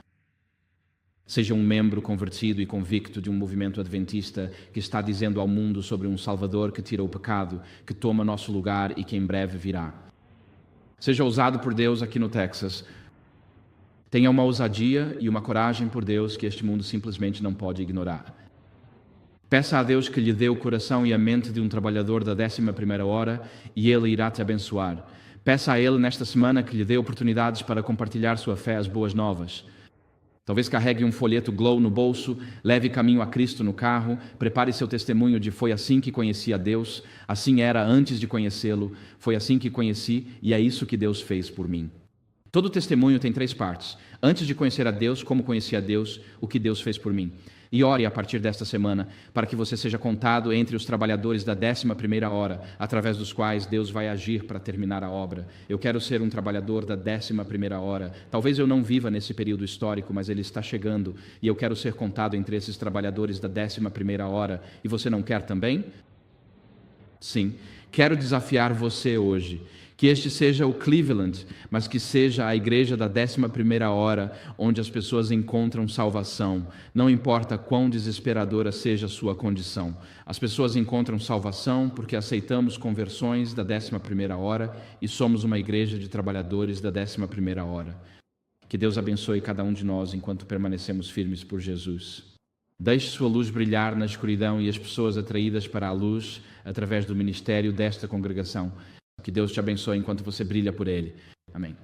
Seja um membro convertido e convicto de um movimento adventista que está dizendo ao mundo sobre um Salvador que tira o pecado, que toma nosso lugar e que em breve virá. Seja usado por Deus aqui no Texas. Tenha uma ousadia e uma coragem por Deus que este mundo simplesmente não pode ignorar. Peça a Deus que lhe dê o coração e a mente de um trabalhador da 11ª hora e Ele irá te abençoar. Peça a Ele nesta semana que lhe dê oportunidades para compartilhar sua fé às boas novas. Talvez carregue um folheto Glow no bolso, leve caminho a Cristo no carro, prepare seu testemunho de foi assim que conheci a Deus, assim era antes de conhecê-lo, foi assim que conheci e é isso que Deus fez por mim. Todo testemunho tem 3 partes. Antes de conhecer a Deus, como conheci a Deus, o que Deus fez por mim. E ore a partir desta semana para que você seja contado entre os trabalhadores da 11ª hora, através dos quais Deus vai agir para terminar a obra. Eu quero ser um trabalhador da 11ª hora. Talvez eu não viva nesse período histórico, mas ele está chegando e eu quero ser contado entre esses trabalhadores da 11ª hora. E você não quer também? Sim. Quero desafiar você hoje. Que este seja o Cleveland, mas que seja a igreja da 11ª hora, onde as pessoas encontram salvação. Não importa quão desesperadora seja a sua condição. As pessoas encontram salvação porque aceitamos conversões da 11ª hora e somos uma igreja de trabalhadores da 11ª hora. Que Deus abençoe cada um de nós enquanto permanecemos firmes por Jesus. Deixe sua luz brilhar na escuridão e as pessoas atraídas para a luz através do ministério desta congregação. Que Deus te abençoe enquanto você brilha por Ele. Amém.